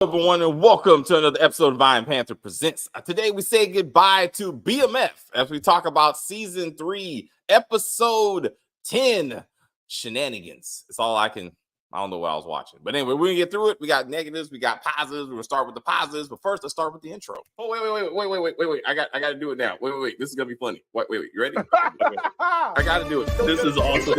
Everyone, and welcome to another episode of Vine Panther Presents. Today we say goodbye to BMF as we talk about season 3, episode 10, Shenanigans. It's all I don't know what I was watching. But anyway, we're gonna get through it. We got negatives, we got positives. We're gonna start with the positives, but first let's start with the intro. Oh, wait. I gotta do it now. Wait. This is gonna be funny. Wait. You ready? I gotta do it. This is awesome.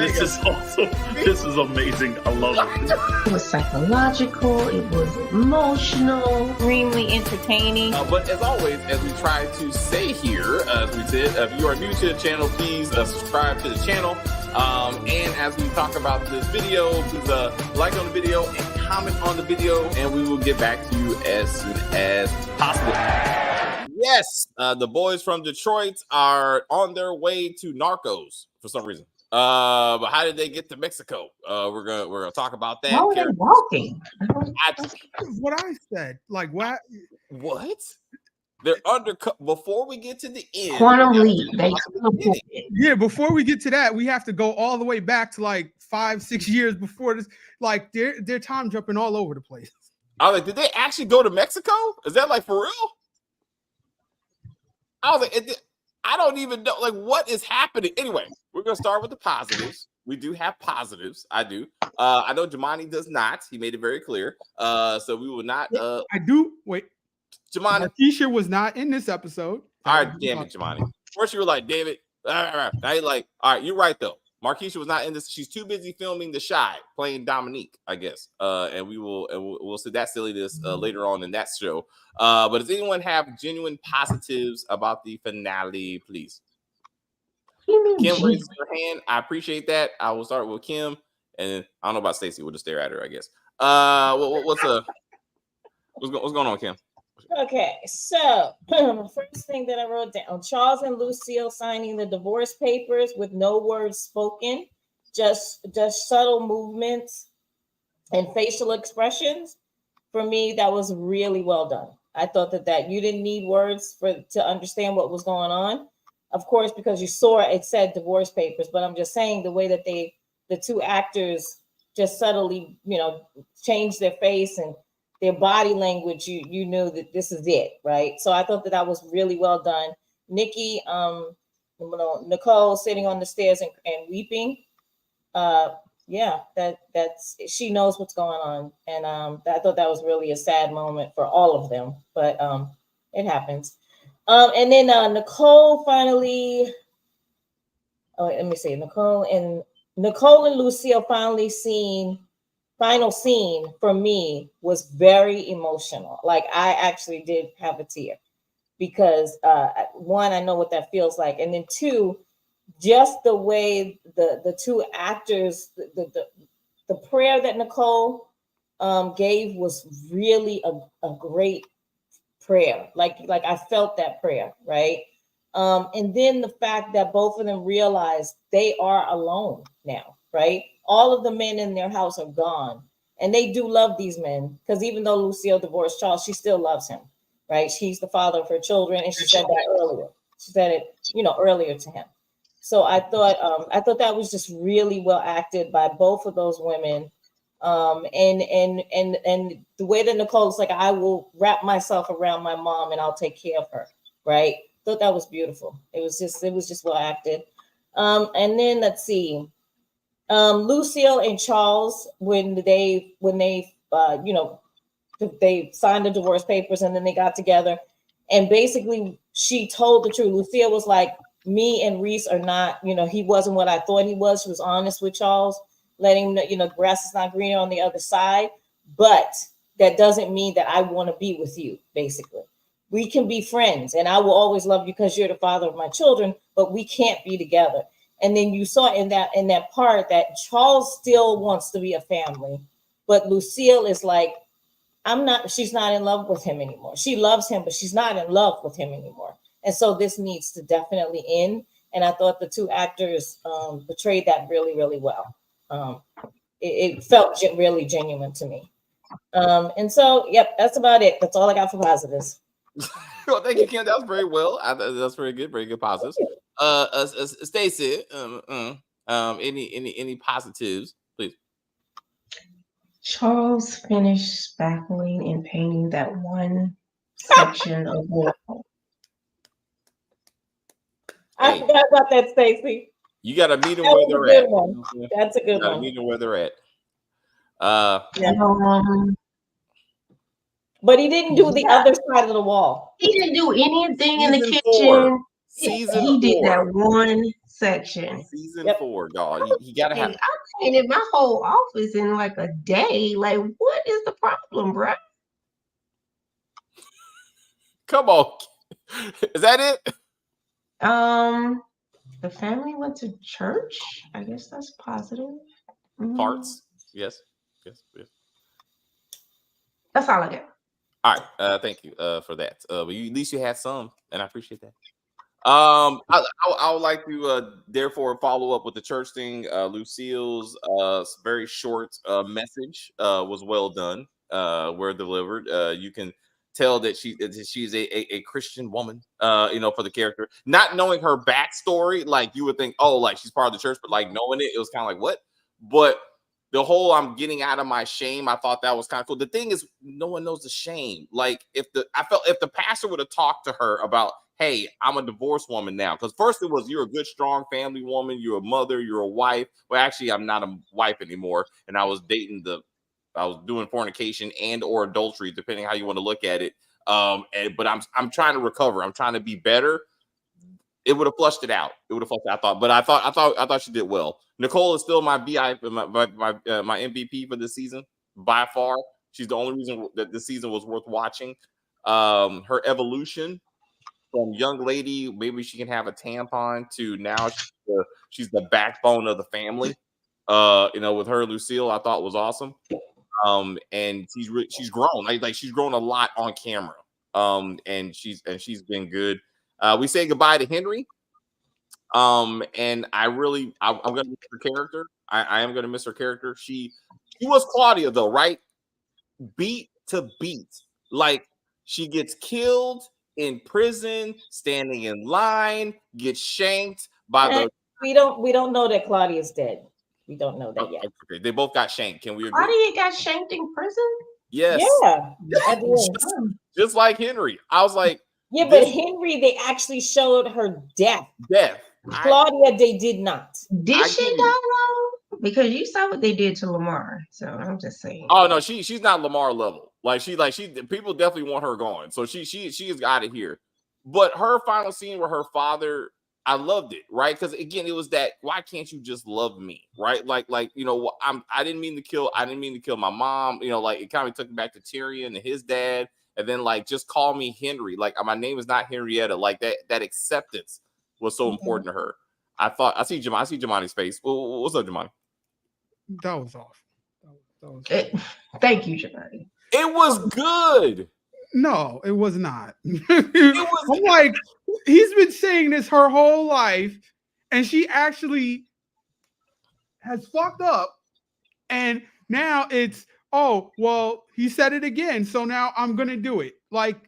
This is amazing. I love it. It was psychological, it was emotional, extremely entertaining. But as always, as we try to say here, as we said, if you are new to the channel, please subscribe to the channel. And as we talk about this video, please like on the video and comment on the video, and we will get back to you as soon as possible. Yes, the boys from Detroit are on their way to Narcos for some reason. But how did they get to Mexico? We're gonna talk about that. How are they walking? That's what I said. Like what? What? They're undercut before we get to the end. Quantum leap. Yeah, before we get to that, we have to go all the way back to like 5-6 years before this. Like they're time jumping all over the place. I was like, did they actually go to Mexico? Is that like for real? I was like, I don't even know. Like, what is happening? Anyway, we're gonna start with the positives. We do have positives. I do. I know Jemani does not. He made it very clear. So we will not. I do. Wait. Jemani. Keisha was not in this episode. All right, damn it, Jemani. First you were like, David. Now you're like, all right, you're right though. Markeisha was not in this. She's too busy filming The Shy, playing Dominique, I guess. And we'll see that silliness later on in that show. But does anyone have genuine positives about the finale, please? Kim raised her hand. I appreciate that. I will start with Kim, and I don't know about Stacey. We'll just stare at her, I guess. What's going on, Kim? Okay, so the first thing that I wrote down: Charles and Lucille signing the divorce papers with no words spoken, just subtle movements and facial expressions. For me, that was really well done. I thought that you didn't need words to understand what was going on. Of course, because you saw it said divorce papers, but I'm just saying the way that the two actors just subtly, changed their face and their body language, you knew that this is it, right? So I thought that was really well done. Nikki, Nicole sitting on the stairs and weeping. That's she knows what's going on, and I thought that was really a sad moment for all of them, but it happens. And then Nicole finally. Oh, let me see. Nicole and Lucille final scene for me was very emotional. Like I actually did have a tear because one, I know what that feels like, and then two, just the way the two actors, the prayer that Nicole gave was really a great prayer. Like I felt that prayer, right? And then the fact that both of them realized they are alone now, right? All of the men in their house are gone, and they do love these men because even though Lucille divorced Charles, she still loves him, right? He's the father of her children, and she said that earlier. She said it, earlier to him. So I thought that was just really well acted by both of those women, and the way that Nicole's like, I will wrap myself around my mom and I'll take care of her, right? Thought that was beautiful. It was just well acted. And then let's see. Lucille and Charles, when they signed the divorce papers and then they got together, and basically she told the truth. Lucille was like, me and Reese are not, he wasn't what I thought he was. She was honest with Charles, letting him know, grass is not greener on the other side, but that doesn't mean that I want to be with you, basically. We can be friends and I will always love you because you're the father of my children, but we can't be together. And then you saw in that part that Charles still wants to be a family, but Lucille is like, she's not in love with him anymore. She loves him, but she's not in love with him anymore. And so this needs to definitely end. And I thought the two actors portrayed that really, really well. It felt really genuine to me. And so, yep, that's about it. That's all I got for positives. Well, thank you, Kim. That was very well. That's very good positives. Stacey, any positives, please? Charles finished spackling and painting that one section of wall. I Hey. forgot about that, Stacey. You got to meet them That where was a they're good at. one. That's a You good got to one. meet them where they're at. Yeah. Um, But he didn't do the other side of the wall. he didn't do anything in the Season kitchen. 4. Season He did 4. that one section. Season Yep. 4, dog. You got to have. I painted my whole office in like a day. Like, what is the problem, bro? Come on. Is that it? The family went to church. I guess that's positive. Parts. Yes. Yes. That's all I got. All right. Thank you for that. But at least you had some, and I appreciate that. I would like to therefore follow up with the church thing. Lucille's very short message was well done. Were delivered. You can tell that she's a Christian woman. For the character, not knowing her backstory, like you would think, oh, like she's part of the church, but like knowing it was kind of like what? But the whole I'm getting out of my shame, I thought that was kind of cool. The thing is, no one knows the shame. Like if the pastor would have talked to her about, hey, I'm a divorced woman now. Because first it was, you're a good, strong family woman. You're a mother. You're a wife. Well, actually, I'm not a wife anymore. And I was doing fornication and or adultery, depending how you want to look at it. But I'm trying to recover. I'm trying to be better. It would have flushed it out. I thought she did well. Nicole is still my my MVP for this season by far. She's the only reason that this season was worth watching. Her evolution from young lady, maybe she can have a tampon, to now she's the backbone of the family. With her, Lucille, I thought was awesome. And she's grown. Like she's grown a lot on camera. And she's been good. We say goodbye to Henry. And I'm gonna miss her character. I am gonna miss her character. She was Claudia though, right? Beat to beat. Like she gets killed in prison, standing in line, gets shanked by the. We don't know that Claudia's dead. We don't know that yet. Okay, they both got shanked. Can we agree? Claudia got shanked in prison? Yes. Yeah. At the end. Just like Henry. I was like, yeah, but Henry, they actually showed her death. Claudia, they did not. Did she die though? Because you saw what they did to Lamar. So I'm just saying. Oh no, she's not Lamar level. Like people definitely want her gone. So she is out of here. But her final scene with her father, I loved it, right? Because again, it was that, why can't you just love me, right? Like I didn't mean to kill my mom. Like it kind of took me back to Tyrion and his dad, and then like just call me Henry. Like my name is not Henrietta. Like that acceptance was so important to her. I see Jemani's face. What's up, Jemani? That was off. Thank you, Jemani. It was good. No, it was not. I'm like, he's been saying this her whole life, and she actually has fucked up. And now it's, oh, well, he said it again, so now I'm gonna do it. Like,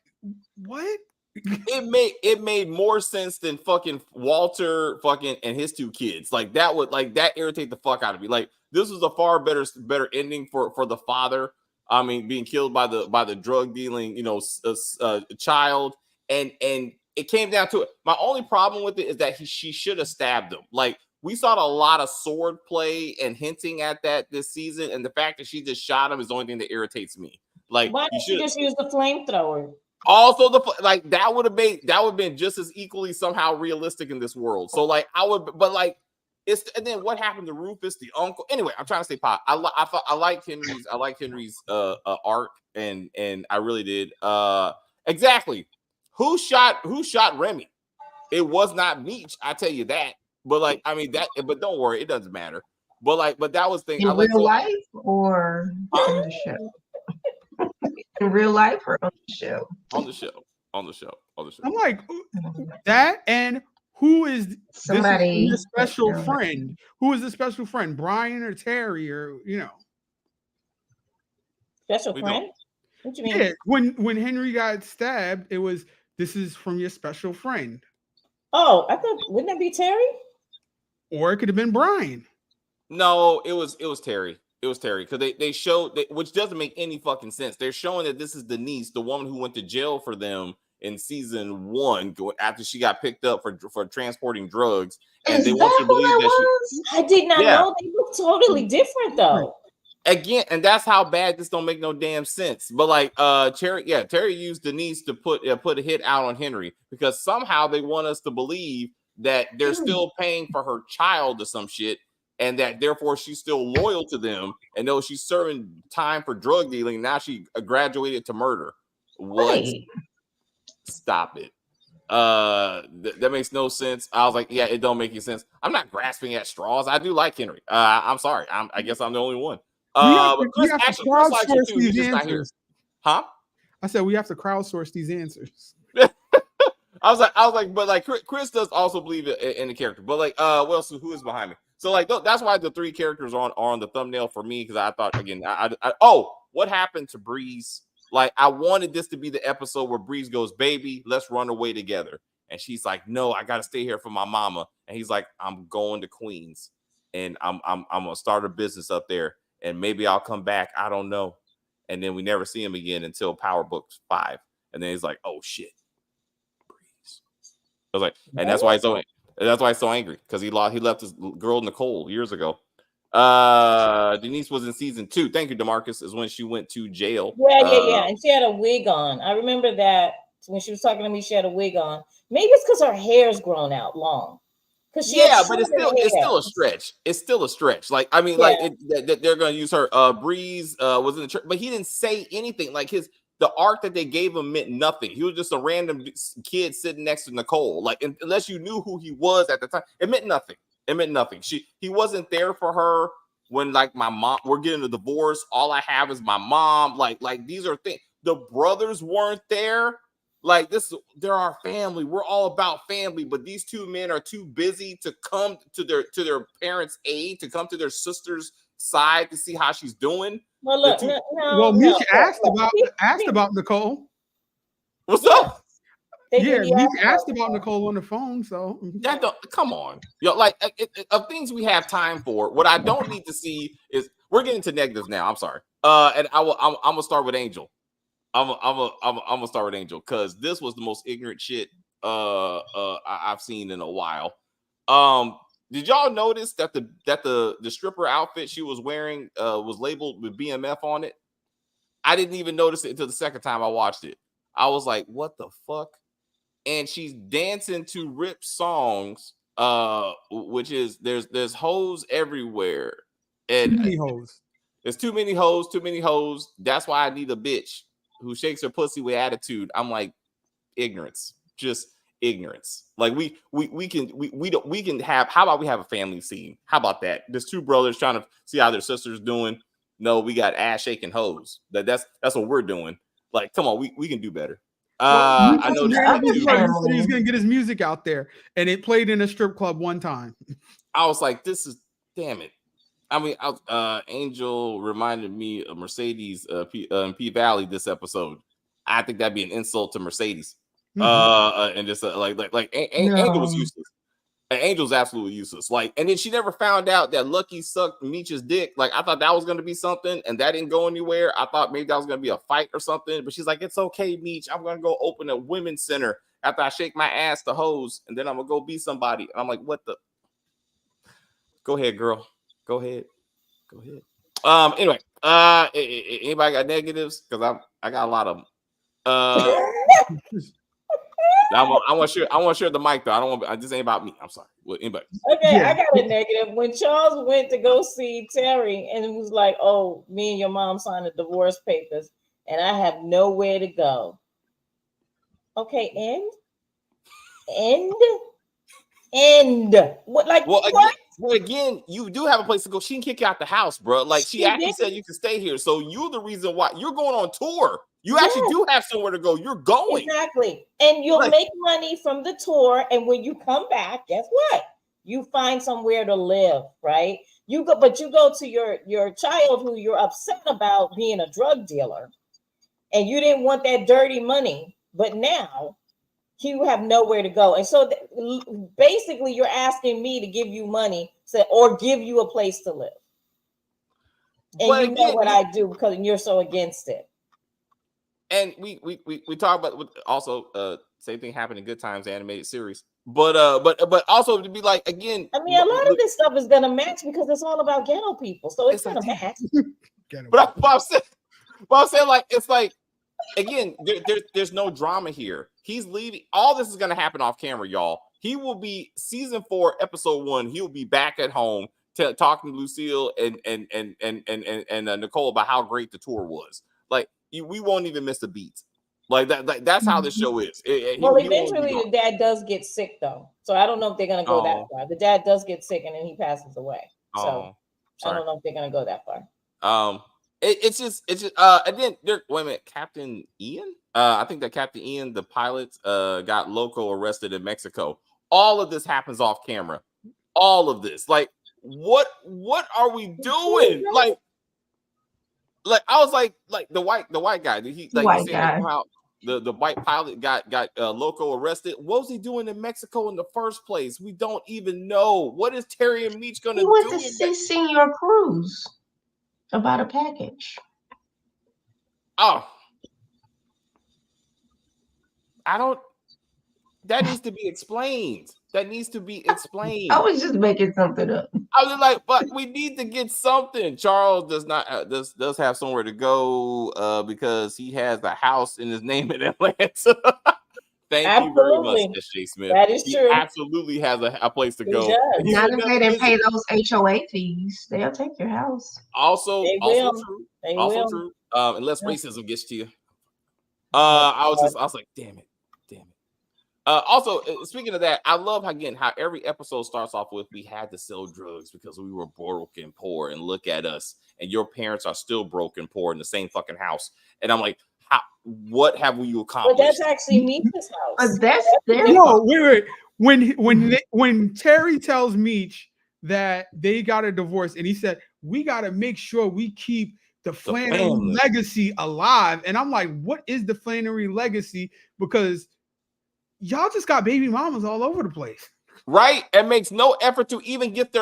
what? It made more sense than fucking Walter and his two kids. Like that irritate the fuck out of me. Like this was a far better ending for the father. I mean, being killed by the drug dealing, child, and it came down to it. My only problem with it is that she should have stabbed him. Like we saw a lot of sword play and hinting at that this season, and the fact that she just shot him is the only thing that irritates me. Like, why didn't she just use the flamethrower? Also, that would have been just as equally somehow realistic in this world. So like and then what happened to Rufus, the uncle? Anyway, I'm trying to say pop. I like Henry's arc, and I really did. Exactly. Who shot Remy? It was not Meech, I tell you that. But like, I mean that. But don't worry, it doesn't matter. But that was thing. In real life or on the show? In real life or on the show? On the show. I'm like that, and who is somebody the special friend? Who is the special friend? Brian or Terry or special friend? What do you mean? Yeah, when Henry got stabbed, it was, this is from your special friend. Oh, I thought, wouldn't it be Terry? Or it could have been Brian. No, it was Terry. It was Terry because they showed that, which doesn't make any fucking sense. They're showing that this is Denise, the woman who went to jail for them in season 1 after she got picked up for transporting drugs, and Is they that want you to who believe that was? I did not Yeah. know they look totally different though. Again, and that's how bad this don't make no damn sense. But like Terry used Denise to put a hit out on Henry because somehow they want us to believe that they're still paying for her child or some shit, and that therefore she's still loyal to them, and though she's serving time for drug dealing, now she graduated to murder. What? Right. Stop it. That makes no sense. I was like, yeah, it don't make any sense. I'm not grasping at straws. I do like Henry. I'm sorry. I guess I'm the only one. But Chris likes it too. He's just not here. Huh? I said we have to crowdsource these answers. I was like, but like Chris does also believe in the character. But like, well, so who is behind me? So like, that's why the 3 characters are on the thumbnail for me, because I thought again, what happened to Breeze? Like, I wanted this to be the episode where Breeze goes, baby, let's run away together. And she's like, no, I got to stay here for my mama. And he's like, I'm going to Queens and I'm going to start a business up there. And maybe I'll come back. I don't know. And then we never see him again until Power Books 5. And then he's like, oh shit, Breeze. I was like, and that's why he's so angry, because he left his girl Nicole years ago. Denise was in season 2. Thank you, DeMarcus. Is when she went to jail. Yeah. And she had a wig on. I remember that when she was talking to me, she had a wig on. Maybe it's because her hair's grown out long. But it's still a stretch. It's still a stretch. Like, I mean, like they're gonna use her. Breeze was in the church, but he didn't say anything. Like the arc that they gave him meant nothing. He was just a random kid sitting next to Nicole. Like, unless you knew who he was at the time, it meant nothing. It meant nothing. He wasn't there for her when, like, my mom, we're getting a divorce. All I have is my mom. Like these are things. The brothers weren't there. Like, they're our family. We're all about family. But these 2 men are too busy to come to their parents' aid, to come to their sister's side to see how she's doing. Well, look, Meech asked about Nicole. What's up? Meech asked about Nicole on the phone. So come on, like, of things we have time for. What I don't need to see is, we're getting to negatives now. I'm sorry. And I'm gonna start with Angel. I'm gonna start with Angel, because this was the most ignorant shit I've seen in a while. Did y'all notice that the stripper outfit she was wearing was labeled with BMF on it? I didn't even notice it until the second time I watched it. I was like, what the fuck? And she's dancing to Rip songs, which is there's hoes everywhere. And too many hoes. There's too many hoes. That's why I need a bitch who shakes her pussy with attitude. I'm like, ignorance. Just ignorance. Like, we can have, how about we have a family scene? How about that? There's 2 brothers trying to see how their sister's doing. No, we got ass shaking hoes. That's what we're doing. Like, come on, we can do better. I know he said he was gonna get his music out there, and it played in a strip club one time. I was like, this is, damn it. I mean, Angel reminded me of Mercedes P Valley this episode. I think that'd be an insult to Mercedes. And just Angel was useless. Angel's absolutely useless. Like, and then she never found out that Lucky sucked Meech's dick. Like, I thought that was going to be something, and that didn't go anywhere. I thought maybe that was going to be a fight or something, but she's like, it's okay, Meech. I'm going to go open a women's center after I shake my ass to hoes, and then I'm going to go be somebody. And I'm like, what the? Go ahead, girl. Go ahead. Anyway, anybody got negatives? Because I got a lot of them. I want to share the mic though. I don't want. This ain't about me. I'm sorry. Well, anybody? Okay, I got a negative. When Charles went to go see Terry and it was like, "Oh, me and your mom signed the divorce papers, and I have nowhere to go." Okay, end. What? Like, well, what? Again, you do have a place to go. She can kick you out the house, bro. Like, she actually said you can stay here. So you're the reason why you're going on tour. You actually do have somewhere to go. You're going. Exactly. And you'll make money from the tour. And when you come back, guess what? You find somewhere to live, right? You go to your child who you're upset about being a drug dealer. And you didn't want that dirty money. But now you have nowhere to go. And so basically you're asking me to give you money or give you a place to live. And but you know what I do because you're so against it. And we talk about also same thing happened in Good Times animated series. But also to be like again. I mean, a lot of this stuff is gonna match because it's all about ghetto people, so it's gonna like, match. But I'm saying like it's like again, there's no drama here. He's leaving. All this is gonna happen off camera, y'all. He will be season 4, episode 1. He will be back at home talking to Lucille and Nicole about how great the tour was. Like we won't even miss a beat. Like that. That's how the show is. Well, eventually the dad does get sick though, so I don't know if they're gonna go that far. The dad does get sick and then he passes away. So I don't know if they're gonna go that far. It's just and then wait a minute, Captain Ian. I think that Captain Ian, the pilot, got loco arrested in Mexico. All of this happens off camera. All of this, like, what are we doing? Like I was like the white guy. He like how the white pilot got loco arrested. What was he doing in Mexico in the first place? We don't even know. What is Terry and Meech gonna do? He went to see Senor Cruz about a package. Oh, I don't. That needs to be explained. That needs to be explained. I was just making something up. I was like, but we need to get something. Charles does not does have somewhere to go because he has a house in his name in Atlanta. Thank you very much, S.J. Smith. That is true. He absolutely has a place to go. Not if they didn't pay those HOA fees. They'll take your house. Also true. True. Unless racism gets to you. I was like, damn it. Also, speaking of that, I love how every episode starts off with we had to sell drugs because we were broke and poor, and look at us, and your parents are still broke and poor in the same fucking house. And I'm like, what have you accomplished? But that's actually Meech's house. That's their wait. When Terry tells Meech that they got a divorce, and he said, we got to make sure we keep the Flannery legacy alive. And I'm like, what is the Flannery legacy? Because y'all just got baby mamas all over the place. Right? It makes no effort to even get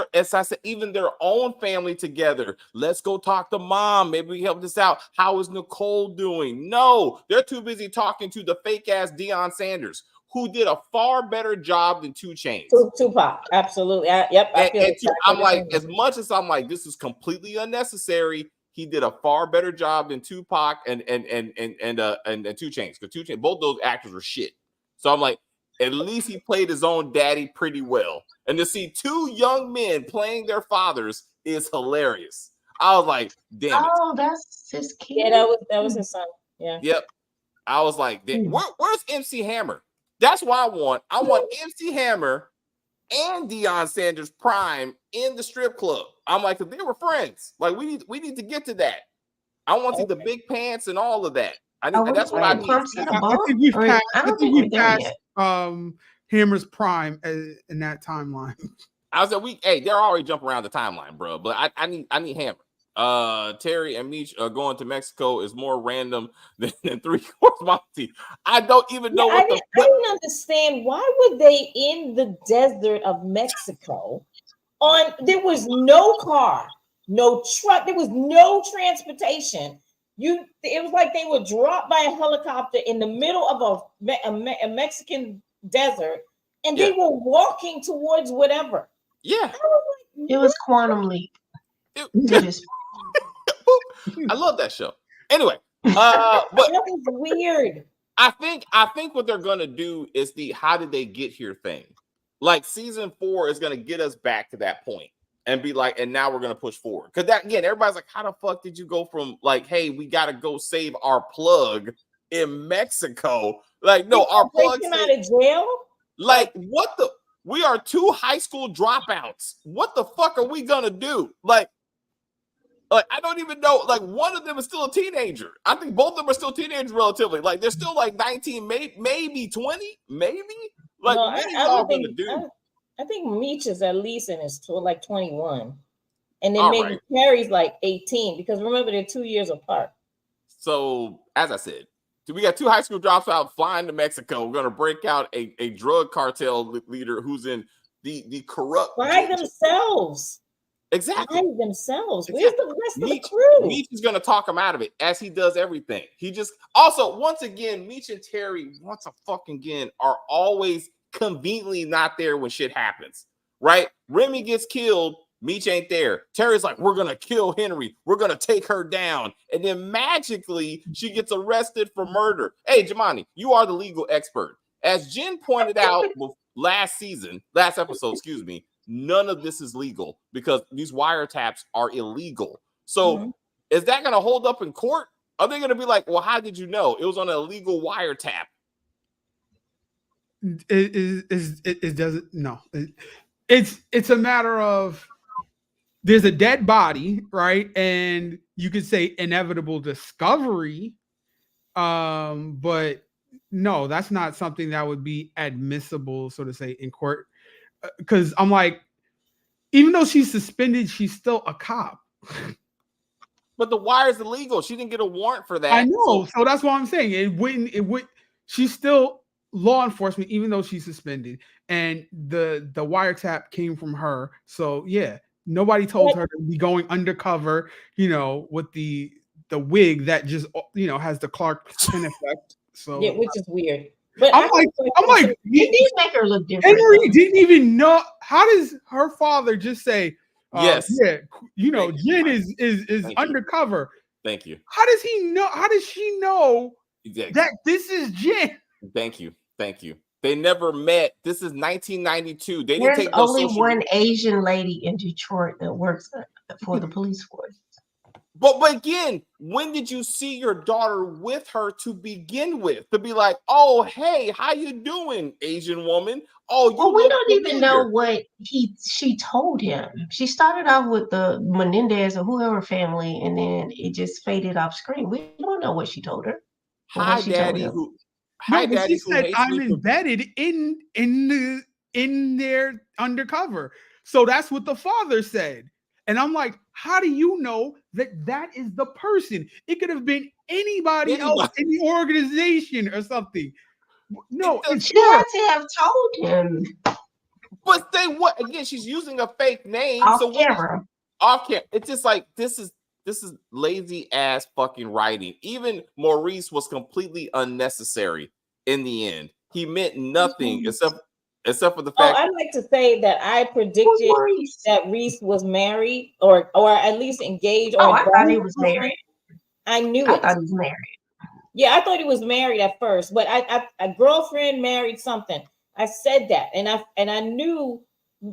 even their own family together. Let's go talk to mom. Maybe we help this out. How is Nicole doing? No, they're too busy talking to the fake ass Deion Sanders, who did a far better job than 2 Chainz. Tupac, absolutely. Yep. I'm like, as much as I'm like, this is completely unnecessary. He did a far better job than Tupac and 2 Chainz. Because 2 Chainz, both those actors were shit. So I'm like, at least he played his own daddy pretty well. And to see 2 young men playing their fathers is hilarious. I was like, damn it. Oh, that's his kid. Yeah, that was his son. Yeah. Yep. I was like, where's MC Hammer? That's what I want. I want MC Hammer and Deion Sanders Prime in the strip club. I'm like, they were friends. Like, we need to get to that. I want to see the big pants and all of that. That's what I need. I think we've passed Hammer's prime in that timeline. I was like, they're already jumping around the timeline, bro. But I need Hammer. Terry and Meech going to Mexico is more random than 3 Course Monty. I don't even know I didn't understand why were they in the desert of Mexico. There was no car, no truck, there was no transportation. It was like they were dropped by a helicopter in the middle of a Mexican desert, and they were walking towards whatever. Yeah, it was Quantum Leap. I love that show. Anyway, but that was weird. I think what they're gonna do is the how did they get here thing. Like season 4 is gonna get us back to that point. And be like, and now we're gonna push forward. Because that again, everybody's like, how the fuck did you go from like, hey, we gotta go save our plug in Mexico? Like, no, our plug came out of jail. Like, what the? We are 2 high school dropouts. What the fuck are we gonna do? Like I don't even know. Like, one of them is still a teenager. I think both of them are still teenagers relatively. Like, they're still like 19, maybe 20, maybe. Like, what are y'all gonna do? I think Meech is at least in his like 21. And then maybe Terry's like 18 because remember they're 2 years apart. So as I said, we got 2 high school dropouts flying to Mexico. We're gonna break out a drug cartel leader who's in the corrupt by themselves. Exactly. By themselves. Exactly. Where's the rest of the crew? Meech is going to talk him out of it as he does everything. He just also, once again, Meech and Terry, once a fucking again, are always conveniently not there when shit happens, right? Remy gets killed. Meech ain't there. Terry's like, we're going to kill Henry. We're going to take her down. And then magically, she gets arrested for murder. Hey, Jamani, you are the legal expert. As Jen pointed out last episode, excuse me, none of this is legal because these wiretaps are illegal. So is that going to hold up in court? Are they going to be like, well, how did you know? It was on an illegal wiretap. It doesn't, no. It's a matter of there's a dead body, right? And you could say inevitable discovery. But no, that's not something that would be admissible, so to say, in court. Because I'm like, even though she's suspended, she's still a cop. But the wire's illegal. She didn't get a warrant for that. I know. So that's what I'm saying. It would. She's still law enforcement, even though she's suspended. And the wiretap came from her. So yeah, nobody told her to be going undercover, with the wig that just, has the Clark Kent effect. So yeah, which is weird. But I'm like, it did make her look different. Henry didn't even know. How does her father just say, yes, yeah, Jen is undercover? Thank you. How does he know? How does she know that this is Jen? Thank you. They never met. This is 1992. They There's didn't take only one Asian lady in Detroit that works for the police force. But again, when did you see your daughter with her to begin with? To be like, oh, hey, how you doing, Asian woman? Oh, well, we don't even know what she told him. She started off with the Menendez or whoever family, and then it just faded off screen. We don't know what she told her. Hi, Daddy. She said, I'm embedded in their undercover. So that's what the father said. And I'm like, how do you know that is the person? It could have been anybody else in the organization or something. No, she had to have told him. But again, she's using a fake name. Off camera. It's just like this is lazy ass fucking writing. Even Maurice was completely unnecessary in the end. He meant nothing except for the fact. I'd like to say that I predicted that Reese was married or at least engaged. I thought he was married. I knew I thought he was married. Yeah, I thought he was married at first, but a girlfriend married something. I said that, and I knew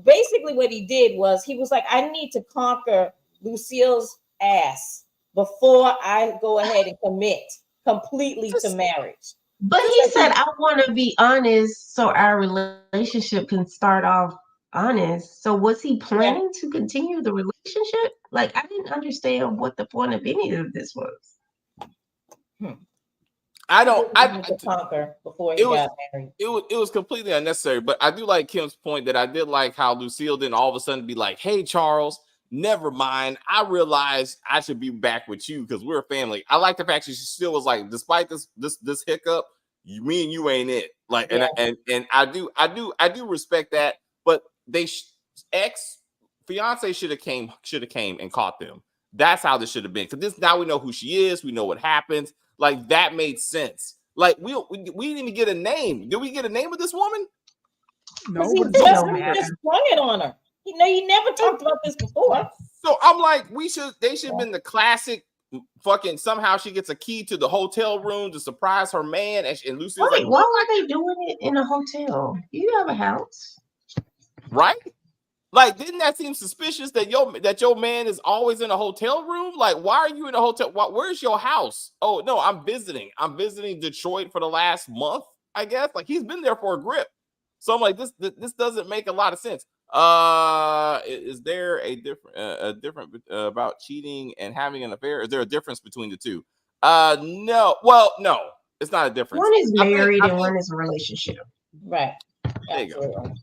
basically what he did was he was like, I need to conquer Lucille's ass before I go ahead and commit completely to marriage. But he said, I want to be honest so our relationship can start off honest. So was he planning to continue the relationship? Like, I didn't understand what the point of any of this was. I don't. Conquer before he got married. It was completely unnecessary. But I do like Kim's point that I did like how Lucille didn't all of a sudden be like, "Hey, Charles, never mind. I realized I should be back with you because we're a family." I like the fact that she still was like, despite this hiccup, me and you ain't it. Like, and I do respect that. But ex-fiance should have came and caught them. That's how this should have been. Because now we know who she is. We know what happens. Like, that made sense. Like, we didn't even get a name. Did we get a name of this woman? No, he just sprung it on her. You never talked about this before. So I'm like, they should have been the classic fucking somehow she gets a key to the hotel room to surprise her man. And Lucy's like, why are they doing it in a hotel? You have a house. Right? Like, didn't that seem suspicious that your man is always in a hotel room? Like, why are you in a hotel? Where's your house? Oh, no, I'm visiting. I'm visiting Detroit for the last month, I guess. Like, he's been there for a grip. So I'm like, this doesn't make a lot of sense. Is there a different about cheating and having an affair? Is there a difference between the two? No. Well, no, it's not a difference. One is married and one is a relationship. Right. There you go.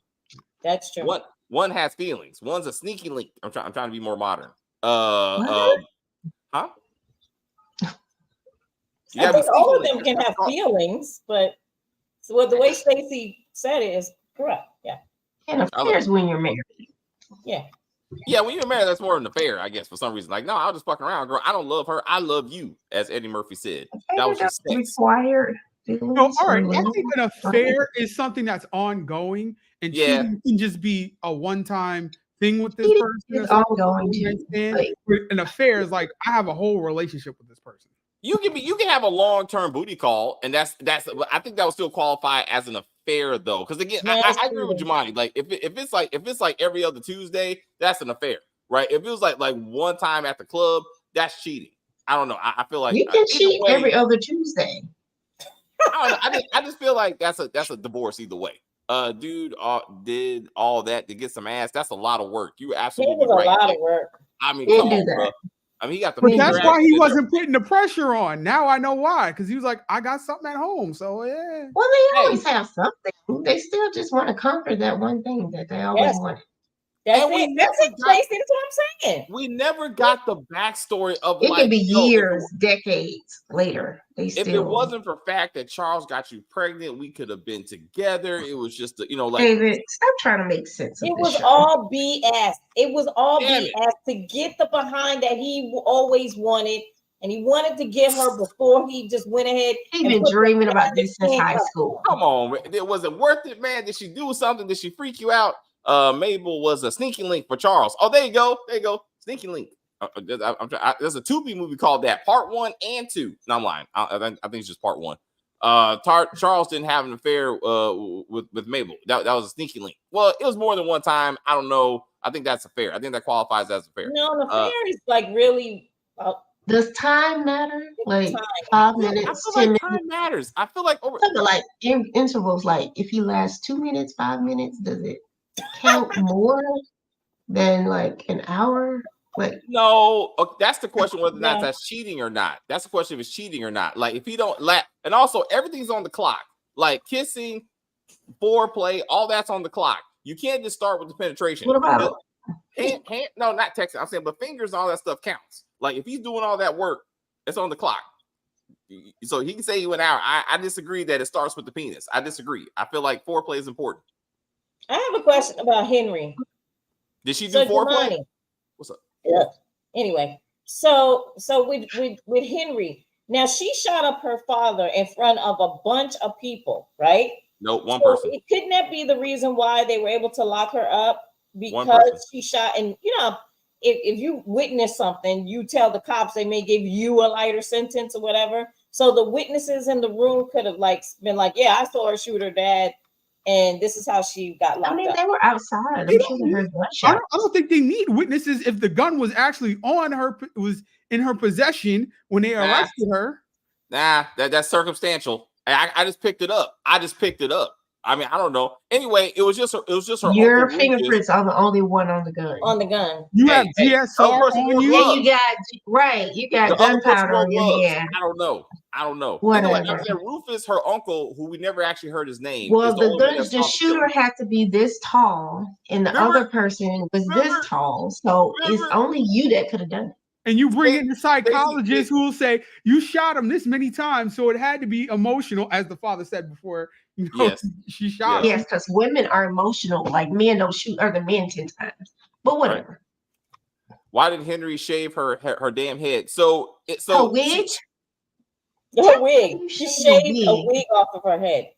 That's true. One has feelings. One's a sneaky link. I'm trying to be more modern. Huh? I think all of them can have feelings, but the way Stacey said it is correct. Yeah. And affairs when you're married. Yeah. Yeah, when you're married, that's more of an affair, I guess, for some reason. Like, no, I'll just fuck around, girl. I don't love her. I love you, as Eddie Murphy said. That was just sex. Required. No, all right. I think an affair is something that's ongoing, and cheating can just be a one-time thing with this person. It's ongoing too. An affair is like I have a whole relationship with this person. You can have a long-term booty call, and that's I think that would still qualify as an affair though. Because again, I agree with Jemani. Like if it's like every other Tuesday, that's an affair, right? If it was like one time at the club, that's cheating. I don't know. I feel like you can cheat every other Tuesday. I don't know. I just feel like that's a divorce either way. Dude did all that to get some ass. That's a lot of work. You absolutely right. A lot of work. I mean, come on, bro. I mean, he got the. But that's why he wasn't putting the pressure on. Now I know why, because he was like, "I got something at home." So yeah. Well, they always have something. They still just want to conquer that one thing that they always wanted. That's it. That's it, Tracy. That's what I'm saying. We never got the backstory of it could be years, decades later. If it wasn't for the fact that Charles got you pregnant, we could have been together. It was just, like David, stop trying to make sense of it. Was all BS. It was all BS to get the behind that he always wanted, and he wanted to get her before he just went ahead. He's been dreaming about this since high school. Come on, was it worth it, man? Did she do something? Did she freak you out? Mabel was a sneaky link for Charles. Oh, there you go. Sneaky link. There's a Tubi movie called that, part 1 and 2. No, I'm lying. I think it's just part 1. Charles didn't have an affair with Mabel. That was a sneaky link. Well, it was more than one time. I don't know. I think that's a fair. I think that qualifies as a fair. No, an affair is like really. Does time matter? Like 5 minutes, 10 minutes. Time matters. I feel like like intervals. Like if he lasts 2 minutes, 5 minutes, does it count more than like an hour? Like no, that's the question whether or not that's cheating or not. That's the question if it's cheating or not. Like if he don't and also everything's on the clock. Like kissing, foreplay, all that's on the clock. You can't just start with the penetration. What about no, not texting. I'm saying, but fingers and all that stuff counts. Like if he's doing all that work, it's on the clock. So he can say you an hour. I disagree that it starts with the penis. I disagree. I feel like foreplay is important. I have a question about Henry. Did she do foreplay? What's up? Yeah. Anyway, so with Henry, now she shot up her father in front of a bunch of people, right? No, one person. Couldn't that be the reason why they were able to lock her up? Because she shot, and if you witness something, you tell the cops, they may give you a lighter sentence or whatever. So the witnesses in the room could have been like, yeah, I saw her shoot her dad, and this is how she got locked up. They were outside. I don't think they need witnesses if the gun was actually on her, was in her possession when they arrested her. Nah, that's circumstantial. I just picked it up. I mean, I don't know. Anyway, it was just her. Your fingerprints are the only one on the gun. You have GSR on you. Yeah, you got gunpowder on your hand. I don't know. Whatever. Anyway, Rufus, her uncle, who we never actually heard his name. Well, the shooter had to be this tall, and the other person was this tall. So it's only you that could have done it. And you bring in the psychologist who will say, you shot him this many times, so it had to be emotional, as the father said before. She shot him. Yes, because women are emotional. Like men don't shoot other men 10 times. But whatever. Right. Why did Henry shave her damn head? Her wig? Her wig. She shaved a wig off of her head.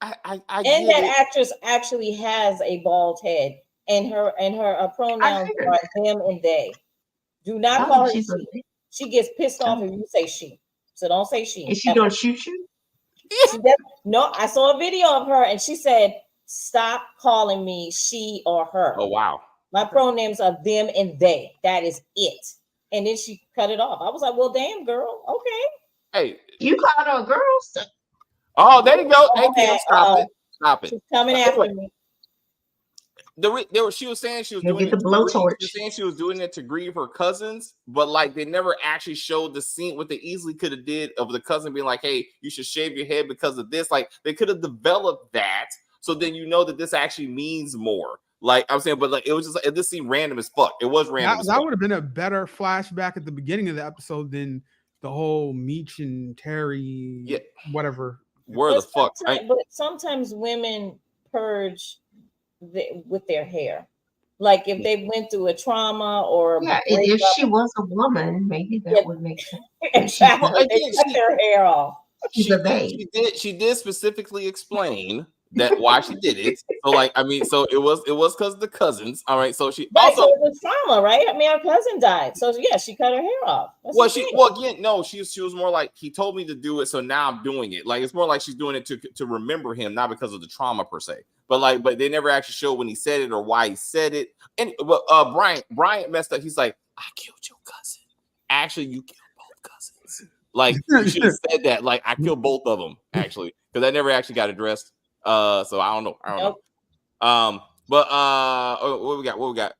And that actress actually has a bald head. And her pronouns are them and they. Do not call her she. She gets pissed off if you say she. So don't say she. Is she gonna shoot you? No, I saw a video of her and she said, stop calling me she or her. Oh, wow. My pronouns are them and they. That is it. And then she cut it off. I was like, well, damn, girl. Okay. Hey. You called her a girl? Oh, there you go. Hey, stop it. She's coming after me. She was saying she was doing the blowtorch. She was saying she was doing it to grieve her cousins, but like they never actually showed the scene. What they easily could have did of the cousin being like, "Hey, you should shave your head because of this." Like they could have developed that, so then you know that this actually means more. Like I'm saying, but like it was just this seemed random as fuck. It was random. That would have been a better flashback at the beginning of the episode than the whole Meech and Terry, whatever. Where the fuck? But sometimes women purge with their hair, Like if they went through a trauma or Yeah, and if she was a woman, maybe that would make sense. exactly, Well, they cut their hair off. She's a babe. She did specifically explain that why she did it. So like, I mean, so it was because of the cousins. All right. So she Right, also so it was trauma, right? I mean, her cousin died, so yeah, she cut her hair off. That's well, the thing. again, no, she was more like he told me to do it, so now I'm doing it. Like it's more like she's doing it to remember him, not because of the trauma per se. But they never actually showed when he said it or why he said it. And but Bryant messed up. He's like, I killed your cousin. Actually, you killed both cousins. Like you should have said that. Like I killed both of them actually, because that never actually got addressed. So I don't know. But what we got?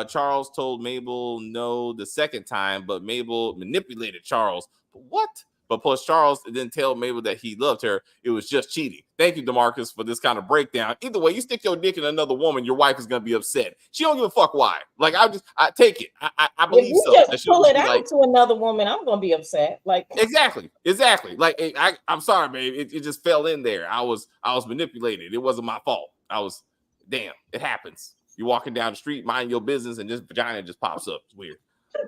Charles told Mabel no the second time, but Mabel manipulated Charles. What? But plus Charles didn't tell Mabel that he loved her. It was just cheating. Thank you, DeMarcus, for this kind of breakdown. Either way, you stick your dick in another woman, your wife is gonna be upset. She don't give a fuck why. Like I take it. I believe if you so. just pull it out to another woman, I'm gonna be upset. Like exactly. Like I'm sorry, babe. It just fell in there. I was manipulated. It wasn't my fault. Damn. It happens. You're walking down the street, mind your business, and this vagina just pops up. It's weird.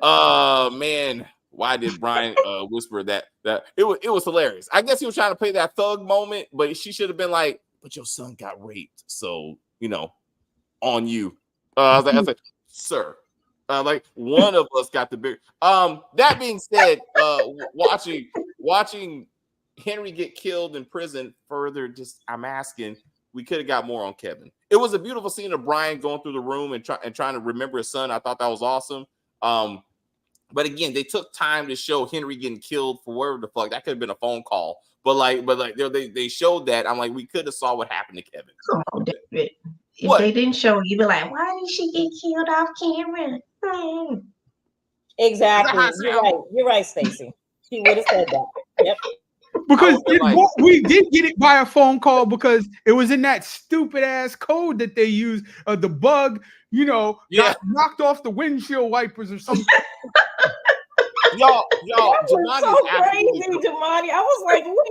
Man. Why did Brian whisper that it was hilarious? I guess he was trying to play that thug moment, but she should have been like, but your son got raped, so on you. I was like, sir. Like one of us got the big that being said, watching Henry get killed in prison further, I'm asking, we could have got more on Kevin. It was a beautiful scene of Brian going through the room and trying to remember his son. I thought that was awesome. But again, they took time to show Henry getting killed for whatever the fuck. That could have been a phone call. But they showed that. I'm like, we could have saw what happened to Kevin. Come on, David. If they didn't show, you'd be like, why did she get killed off camera? Exactly. You're right, Stacey. She would have said that. Yep. Because we did get it by a phone call because it was in that stupid ass code that they use. The bug, got knocked off the windshield wipers or something. y'all, that was so crazy, Jamani. I was like, what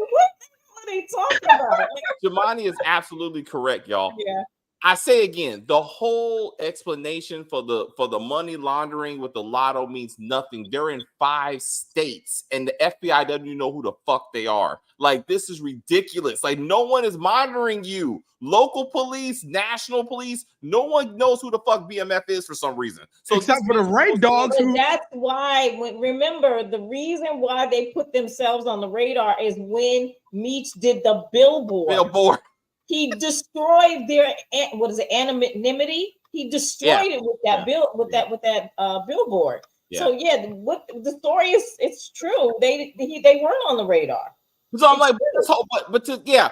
are they talking about? Jamani is absolutely correct, y'all. Yeah. I say again, the whole explanation for the money laundering with the lotto means nothing. They're in 5 states, and the FBI doesn't even know who the fuck they are. Like, this is ridiculous. Like, no one is monitoring you. Local police, national police, no one knows who the fuck BMF is for some reason. So except for the right dogs. That's why. Remember, the reason why they put themselves on the radar is when Meech did the billboard. He destroyed their anonymity. He destroyed it with that billboard. Yeah. So what the story is, it's true. They weren't on the radar. So I'm like,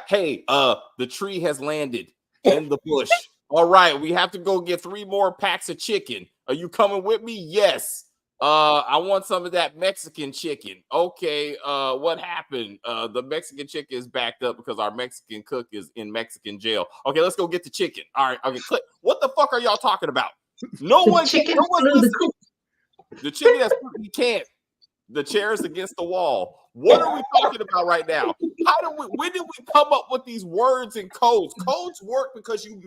hey, the tree has landed in the bush. All right, we have to go get 3 more packs of chicken. Are you coming with me? Yes. I want some of that Mexican chicken. Okay, what happened? The Mexican chicken is backed up because our Mexican cook is in Mexican jail. Okay, let's go get the chicken. All right, okay, click. What the fuck are y'all talking about? No one's listening. The chicken that's you can't. The chair's against the wall. What are we talking about right now? When did we come up with these words and codes? Codes work because you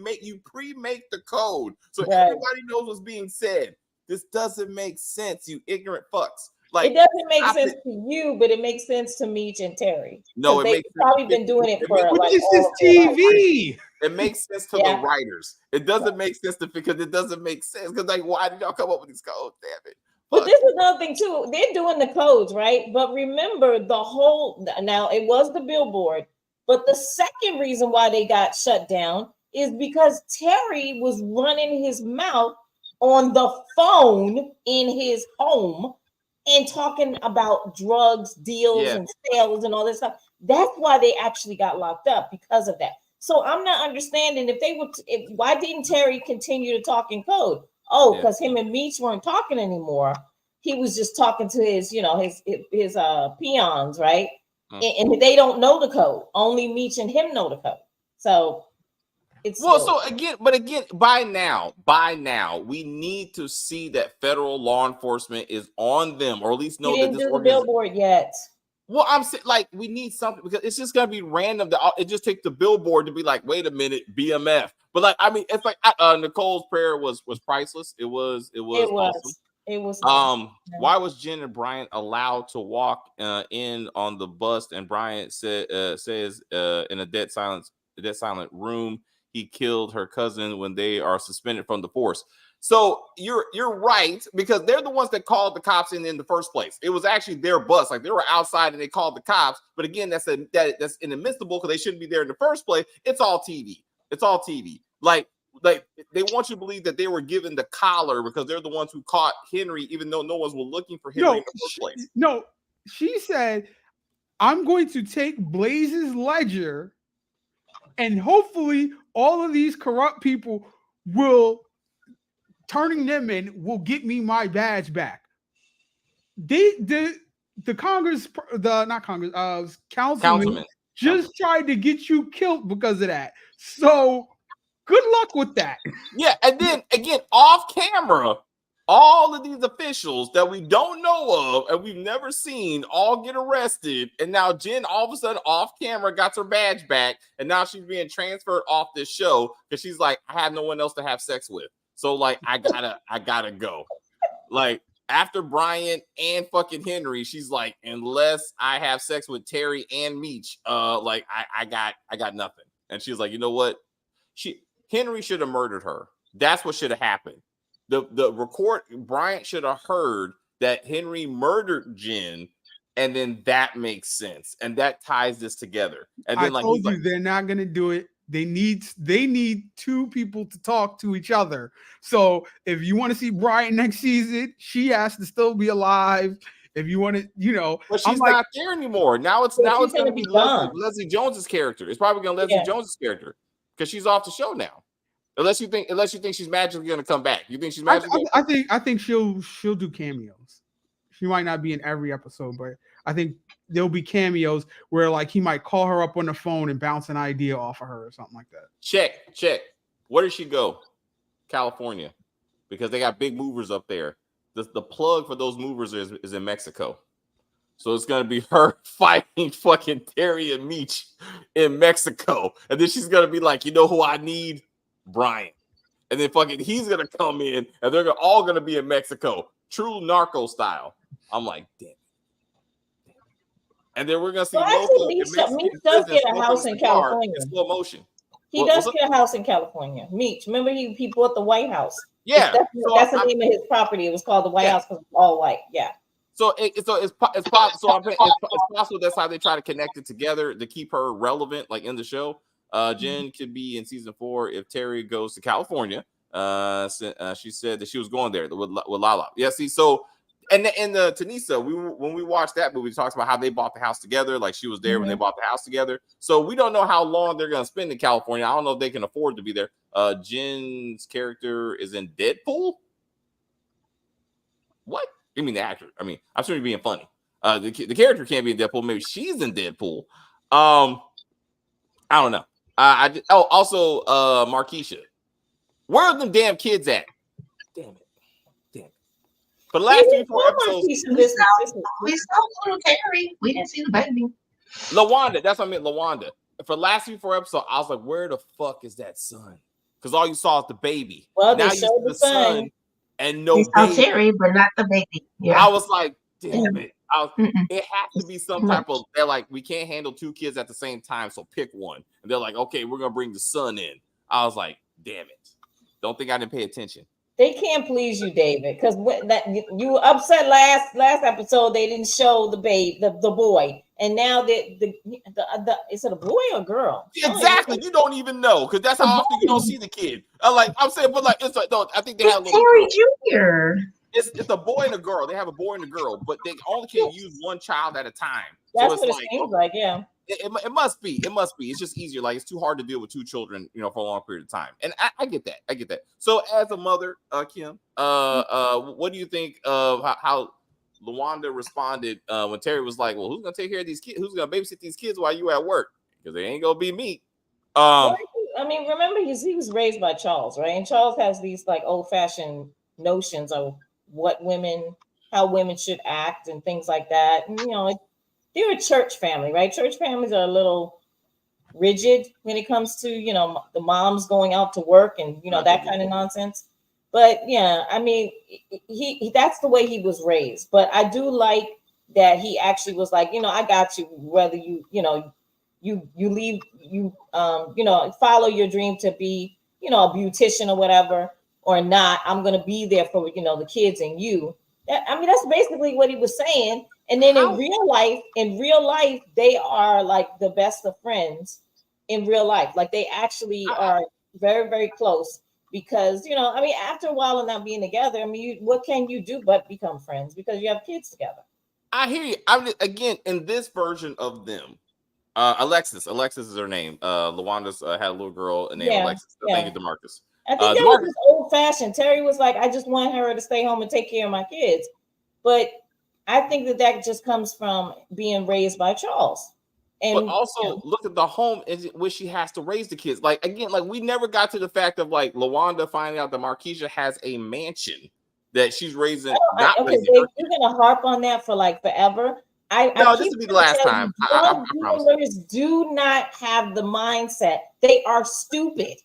pre-make the code. So everybody knows what's being said. This doesn't make sense, you ignorant fucks. Like, it doesn't make sense to you, but it makes sense to Meech and Terry. No, they've probably been doing it for like this is TV. It makes sense to the writers. It doesn't make sense because it doesn't make sense. Because like, why did y'all come up with these codes? Damn it. But this is another thing too. They're doing the codes, right? But remember now it was the billboard, but the second reason why they got shut down is because Terry was running his mouth on the phone in his home and talking about drugs, deals, and sales and all this stuff. That's why they actually got locked up, because of that. So I'm not understanding why didn't Terry continue to talk in code? Oh, because him and Meech weren't talking anymore. He was just talking to his peons, right? And they don't know the code. Only Meech and him know the code. So by now, we need to see that federal law enforcement is on them, or at least know that this do the billboard yet. Well, I'm saying like we need something because it's just gonna be random. It just takes the billboard to be like, wait a minute, BMF. But like, I mean, it's like Nicole's prayer was priceless. It was awesome. It was. Why was Jen and Bryant allowed to walk in on the bus? And Bryant says in a dead silent room, he killed her cousin when they are suspended from the force. So you're right, because they're the ones that called the cops in the first place. It was actually their bus. Like they were outside and they called the cops. But again, that's inadmissible because they shouldn't be there in the first place. It's all TV. It's all TV. Like they want you to believe that they were given the collar because they're the ones who caught Henry, even though no one was looking for Henry in the first place. No, she said, I'm going to take Blaze's ledger and hopefully all of these corrupt people turning them in will get me my badge back. The councilman just tried to get you killed because of that. So good luck with that. Yeah, and then again, off camera, all of these officials that we don't know of and we've never seen all get arrested, and now Jen all of a sudden off camera got her badge back, and now she's being transferred off this show because she's like, I have no one else to have sex with. So like I gotta go. Like after Bryant and fucking Henry, she's like, unless I have sex with Terry and Meech, like I got nothing. And she's like, you know what? Henry should have murdered her. That's what should have happened. Bryant should have heard that Henry murdered Jen, and then that makes sense. And that ties this together. And then I told you they're not gonna do it. They need two people to talk to each other. So if you want to see Bryant next season, she has to still be alive. If you want to, but she's not there anymore. Now it's going to be Leslie Jones's character. It's probably going to Leslie Jones's character because she's off the show now. Unless you think she's magically going to come back. You think she's magically? I think she'll do cameos. She might not be in every episode, but I think there'll be cameos where like he might call her up on the phone and bounce an idea off of her or something like that. Check. Where did she go? California, because they got big movers up there. The plug for those movers is in Mexico. So it's gonna be her fighting fucking Terry and Meech in Mexico. And then she's gonna be like, you know who I need? Bryant. And then fucking he's gonna come in and they're all gonna be in Mexico. True narco style. I'm like, damn. And then we're gonna see Meech does get a house in California. In slow motion. He does get a house in California. Meech. Remember he bought the White House. Yeah. That's the name of his property. It was called the White House because it's all white. Yeah. So it's possible that's how they try to connect it together to keep her relevant, like in the show. Jen could be in season 4 if Terry goes to California. She said that she was going there with Lala. Yeah, see, so and the Tanisa, when we watched that movie, we talked about how they bought the house together. Like she was there when they bought the house together. So we don't know how long they're gonna spend in California. I don't know if they can afford to be there. Jen's character is in Deadpool. What? You mean the actor? I mean, I'm sure you're being funny. The character can't be in Deadpool. Maybe she's in Deadpool. I don't know. Also Markeisha. Where are them damn kids at? Damn it. For the last 3-4 episodes, we saw little Terry. We didn't see the baby. LaWanda, that's what I meant, LaWanda. For the last 3-4 episodes, I was like, where the fuck is that son? Because all you saw is the baby. Well, now they showed the son. And no baby. Terry, but not the baby. Yeah. I was like, damn it. It has to be some type of, they're like, we can't handle 2 kids at the same time, so pick one. And they're like, okay, we're going to bring the son in. I was like, damn it. Don't think I didn't pay attention. They can't please you, David, because that you were upset last episode. They didn't show the boy, and now is it a boy or a girl? Exactly, you don't even know because that's how often you don't see the kid. I'm saying, but like it's like no, I think they have Terry Jr. It's a boy and a girl. They have a boy and a girl, but they only can use one child at a time. That's what it seems like, yeah. It must be. It's just easier. Like it's too hard to deal with 2 children, for a long period of time. And I get that. So as a mother, Kim, what do you think of how LaWanda responded when Terry was like, "Well, who's gonna take care of these kids? Who's gonna babysit these kids while you at work? Because they ain't gonna be me." I mean, remember he was raised by Charles, right? And Charles has these like old-fashioned notions of how women should act and things like that. And they're a church family, right? Church families are a little rigid when it comes to, you know, the moms going out to work and, you know, that kind of nonsense. But yeah, I mean, he that's the way he was raised. But I do like that he actually was like, you know, I got you, whether you, you know, you leave, you you know, follow your dream to be, you know, a beautician or whatever, or not. I'm gonna be there for, you know, the kids and you. I mean, that's basically what he was saying. And then in real life, they are like the best of friends in real life. Like they actually are very, very close because, you know, I mean, after a while of not being together, I mean, what can you do but become friends because you have kids together? I hear you. I mean, again, in this version of them, Alexis is her name. Lawanda's had a little girl named Alexis. Thank you, DeMarcus. I think that was just old fashioned. Terry was like, I just want her to stay home and take care of my kids. But I think that just comes from being raised by Charles. And but also look at the home in which she has to raise the kids. Like again, like we never got to the fact of like Lawanda finding out that Markeisha has a mansion that she's raising. Okay, Dave, you're gonna harp on that for like forever. No, this will be the last time. Drug dealers do not have the mindset. They are stupid.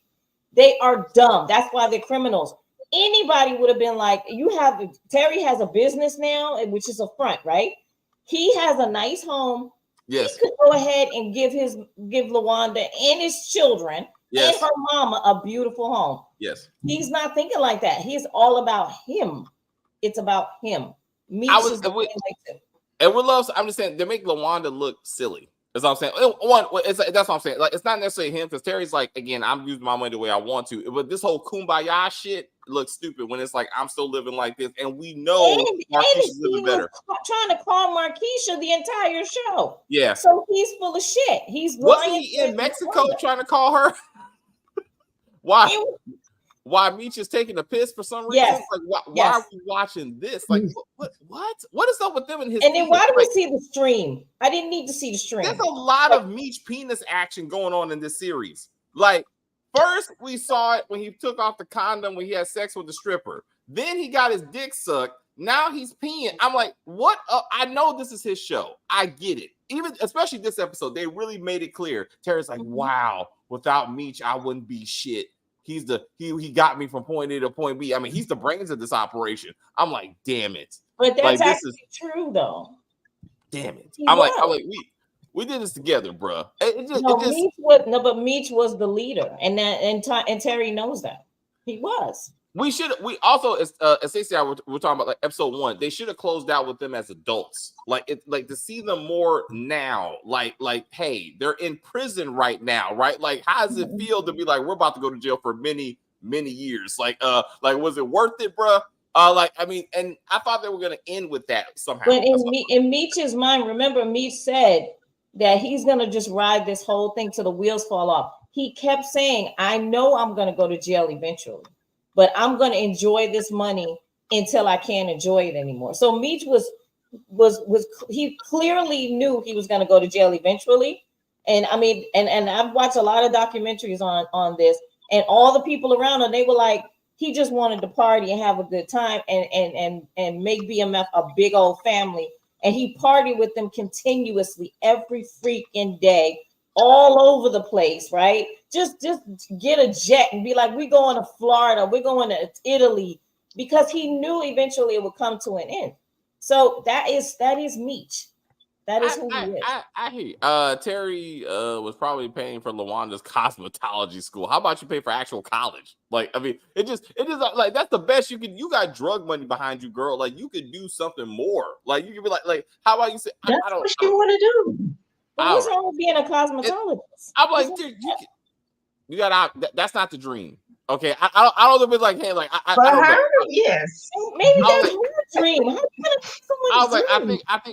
They are dumb. That's why they're criminals. Anybody would have been like, Terry has a business now, which is a front, right? He has a nice home. Yes. He could go ahead and give Lawanda and his children and her mama a beautiful home. Yes. He's not thinking like that. He's all about him. It's about him. And we love. I'm just saying they make Lawanda look silly. That's what I'm saying. That's what I'm saying. Like it's not necessarily him because Terry's like, again, I'm using my money the way I want to. But this whole kumbaya shit looks stupid when it's like I'm still living like this, and we know Markeisha's living better. Trying to call Markeisha the entire show. Yeah. So he's full of shit. He's wasn't he in Mexico trying to call her? Why Meech is taking a piss for some reason? Yes. Like, why are we watching this? Like, what is up with them and his? And then why do we see the stream? I didn't need to see the stream. There's a lot of Meech penis action going on in this series. Like, first we saw it when he took off the condom when he had sex with the stripper. Then he got his dick sucked. Now he's peeing. I'm like, what? I know this is his show. I get it. Even especially this episode, they really made it clear. Terry's like, wow, without Meech, I wouldn't be shit. He got me from point A to point B. I mean, he's the brains of this operation. I'm like, damn it. But that's actually true, though. Damn it. I'm like, we did this together, bro. But Meech was the leader, and Terry knows that. He was. We also, as Stacey and I we're talking about like episode 1, they should have closed out with them as adults. Like to see them more now, like, hey, they're in prison right now, right? Like, how does it feel to be like, we're about to go to jail for many, many years? Like, was it worth it, bro? I mean, and I thought they were gonna end with that somehow. But in Meech's mind, remember, Meech said that he's gonna just ride this whole thing till the wheels fall off. He kept saying, I know I'm gonna go to jail eventually, but I'm going to enjoy this money until I can't enjoy it anymore. So Meech he clearly knew he was going to go to jail eventually. And I mean, and I've watched a lot of documentaries on this, and all the people around him, they were like, he just wanted to party and have a good time and make BMF a big old family. And he partied with them continuously every freaking day, all over the place, right? Just get a jet and be like, we're going to Florida, we're going to Italy, because he knew eventually it would come to an end. So that is Meech. That is who he is. I hear you. Terry was probably paying for Lawanda's cosmetology school. How about you pay for actual college? Like, I mean, it just like that's the best you can. You got drug money behind you, girl. Like, you could do something more. Like, you could be like, how about you say? That's what you want to do. But what's wrong with being a cosmetologist? I'm like, dude, you got that's not the dream. Okay, I don't know if it's like, hey, like I don't know. Yes, maybe that's your dream. How I was like,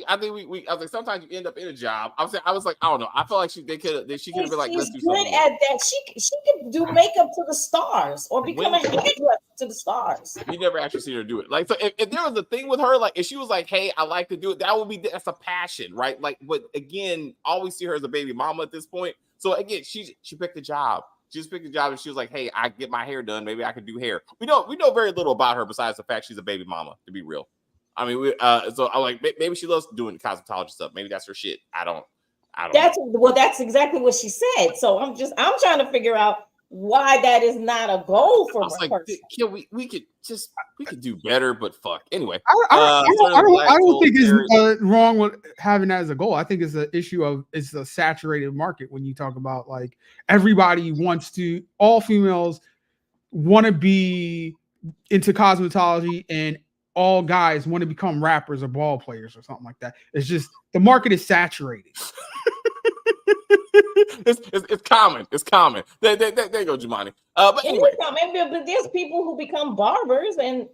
I think we. I was like, sometimes you end up in a job. I was like, I don't know. I feel like she could have been like, let's do something. She's good at that. She could do makeup to the stars or become a hairdresser to the stars. You never actually see her do it. Like, so if there was a thing with her, like if she was like, hey, I like to do it, that's a passion, right? Like, but again, always see her as a baby mama at this point. So again, she picked a job. She just picked a job and she was like, hey, I get my hair done. Maybe I could do hair. We know very little about her besides the fact she's a baby mama, to be real. I mean, so I like maybe she loves doing cosmetology stuff. Maybe that's her shit. I don't. That's exactly what she said. So I'm trying to figure out why that is not a goal for her. Like, we could do better, but fuck. Anyway, I don't think it's wrong with having that as a goal. I think it's an issue of it's a saturated market when you talk about like everybody wants to, all females want to be into cosmetology and all guys want to become rappers or ball players or something like that. It's just the market is saturated. It's common. It's common. There you go, Jumani. But anyway, but there's people who become barbers, and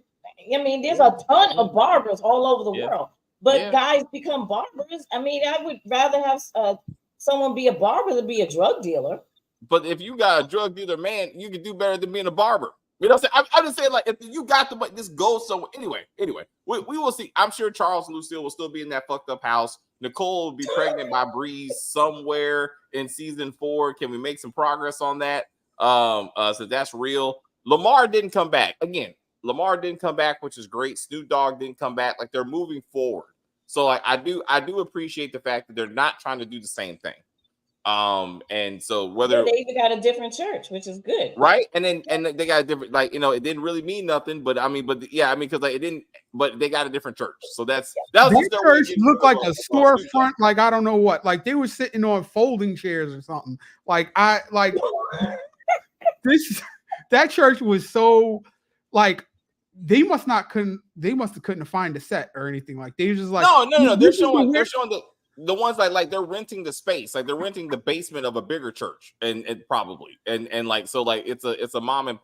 I mean, there's a ton of barbers all over the world. But guys become barbers. I mean, I would rather have someone be a barber than be a drug dealer. But if you got a drug dealer, man, you can do better than being a barber. You know what I'm saying? I'm just saying, like, if you got this goes somewhere. Anyway, we will see. I'm sure Charles and Lucille will still be in that fucked up house. Nicole will be pregnant by Breeze somewhere in season 4. Can we make some progress on that? So that's real. Lamar didn't come back. Again, Lamar didn't come back, which is great. Snoop Dogg didn't come back. Like, they're moving forward. So like, I do appreciate the fact that they're not trying to do the same thing. And so whether they even got a different church, which is good, right? And they got a different, like, it didn't really mean nothing, but I mean, because like it didn't, but they got a different church, so that was their church looked like a storefront, like I don't know what, like they were sitting on folding chairs or something. Like that church was so like they must have couldn't find a set or anything. Like they were just like no, they're showing the ones like they're renting the space, like they're renting the basement of a bigger church, and probably and like so like it's a mom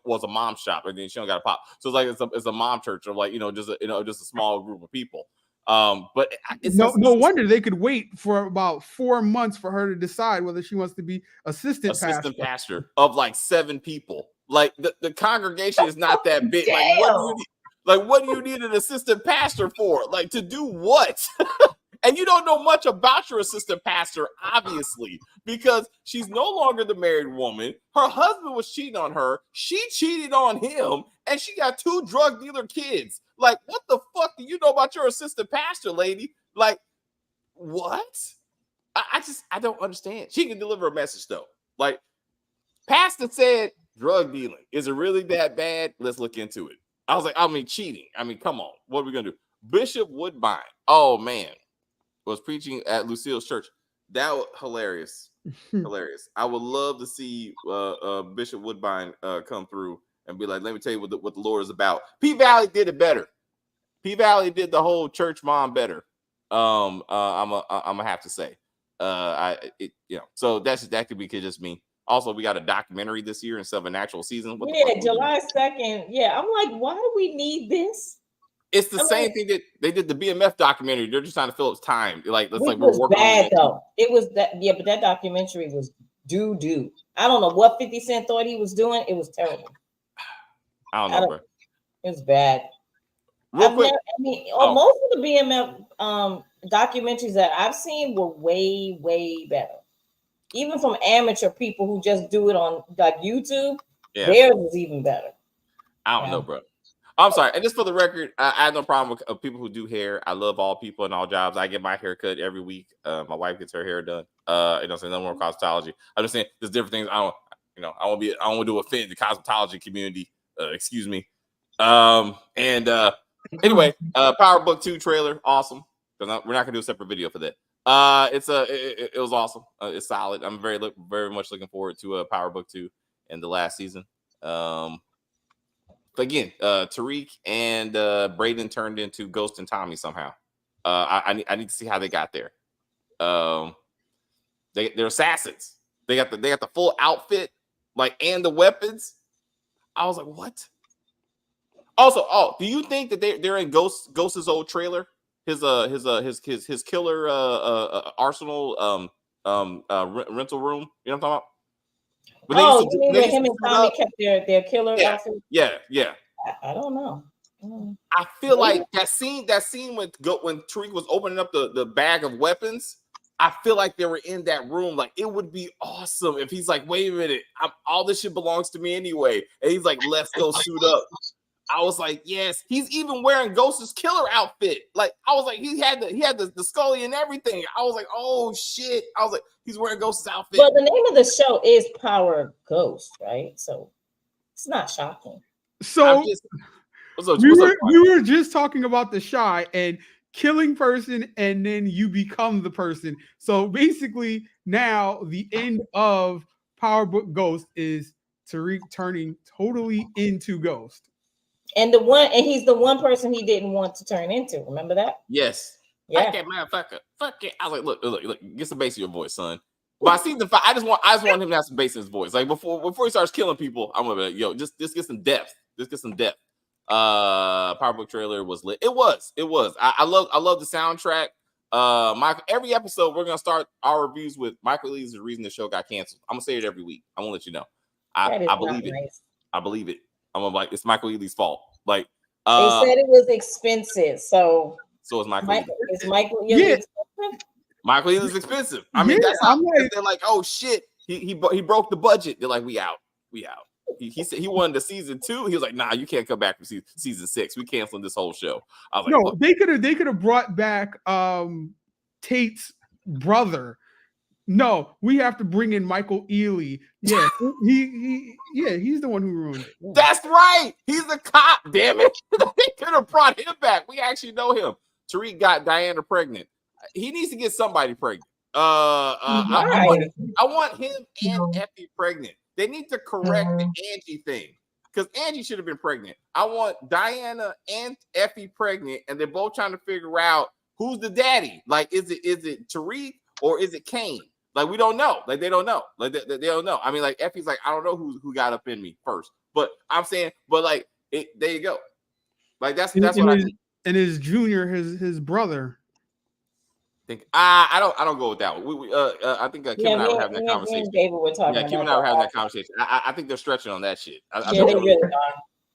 shop, and then she don't got a pop, so it's like it's a mom church of like just a small group of people. But it's no wonder they could wait for about 4 months for her to decide whether she wants to be assistant pastor of like 7 people. Like the congregation is not that big. Like what do you need an assistant pastor for? Like to do what? And you don't know much about your assistant pastor, obviously, because she's no longer the married woman. Her husband was cheating on her. She cheated on him, and she got 2 drug dealer kids. Like, what the fuck do you know about your assistant pastor, lady? Like, what? I don't understand. She can deliver a message, though. Like, pastor said, drug dealing. Is it really that bad? Let's look into it. I was like, I mean, cheating. I mean, come on. What are we going to do? Bishop Woodbine. Oh, man. Was preaching at Lucille's church. That was hilarious. Hilarious. I would love to see Bishop Woodbine come through and be like, let me tell you what the Lord is about. P-Valley did it better. P-Valley did the whole church mom better. I'm gonna have to say. So that could be just me. Also, we got a documentary this year instead of an actual season. July 2nd. Yeah, I'm like, why do we need this? It's the same thing that they did the BMF documentary. They're just trying to fill its time. Like, it's like we're working bad though. It was that, but that documentary was doo. I don't know what 50 Cent thought he was doing. It was terrible. I don't know, bro. It was bad. Real quick. Most of the BMF documentaries that I've seen were way, way better. Even from amateur people who just do it on like YouTube, theirs was even better. I don't know, bro. I'm sorry. And just for the record, I have no problem with people who do hair. I love all people and all jobs. I get my hair cut every week. My wife gets her hair done. So no more cosmetology. I'm just saying there's different things. I want to offend the cosmetology community. Excuse me. Anyway, Power Book 2 trailer, awesome. We're not gonna do a separate video for that. It was awesome. It's solid. I'm very much looking forward to Power Book 2 in the last season. But again, Tariq and Brayden turned into Ghost and Tommy somehow. I need to see how they got there. They're assassins. They got the full outfit, like, and the weapons. I was like, what? Also, do you think that they're in Ghost's old trailer? His killer arsenal rental room. You know what I'm talking about? You mean when him and Tommy kept their killer outfit? Yeah. I don't know. I feel like that scene when Tariq was opening up the bag of weapons, I feel like they were in that room. Like, it would be awesome if he's like, wait a minute, all this shit belongs to me anyway. And he's like, let's go suit up. I was like, yes, he's even wearing Ghost's killer outfit. Like, I was like, he had the Scully and everything. I was like, oh shit. I was like, he's wearing Ghost's outfit. But the name of the show is Power Ghost, right? So it's not shocking. So we were just talking about the Shy and killing person, and then you become the person. So basically, now the end of Power Book Ghost is Tariq turning totally into Ghost. And he's the one person he didn't want to turn into. Remember that? Yes. Yeah. I can't, motherfucker. Fuck it. I was like, look, get some bass in your voice, son. But I see the I just want him to have some bass in his voice. Like before he starts killing people, I'm gonna be like, yo, just get some depth. Just get some depth. Power Book trailer was lit. It was. I love the soundtrack. Every episode we're gonna start our reviews with Michael Lee is the reason the show got canceled. I'm gonna say it every week. I'm gonna let you know. I believe it. Nice. I believe it. I'm gonna like it's Michael Lee's fault. Like they said it was expensive, so is Michael Lee. Is Michael Lee expensive? Michael Lee is expensive. I mean, that's how they're like, oh shit, he broke the budget. They're like, we out. He said he wanted the season 2. He was like, nah, you can't come back for season 6. We canceling this whole show. I was like, no, they could have brought back Tate's brother. No, we have to bring in Michael Ealy. Yeah, he's the one who ruined it. Yeah. That's right. He's a cop. Damn it. They could have brought him back. We actually know him. Tariq got Diana pregnant. He needs to get somebody pregnant. I want him and Effie pregnant. They need to correct the Angie thing because Angie should have been pregnant. I want Diana and Effie pregnant, and they're both trying to figure out who's the daddy. Like, is it Tariq or is it Kane? Like, we don't know. Like, they don't know. Like, they don't know. I mean, like, Effie's like, I don't know who got up in me first. But I'm saying, but like, there you go. Like, that's what I think. And his junior, his brother. I don't go with that one. I think Kim and I were having that conversation. Me and David were talking. Yeah, Kim and I were having that conversation. I think they're stretching on that shit. They really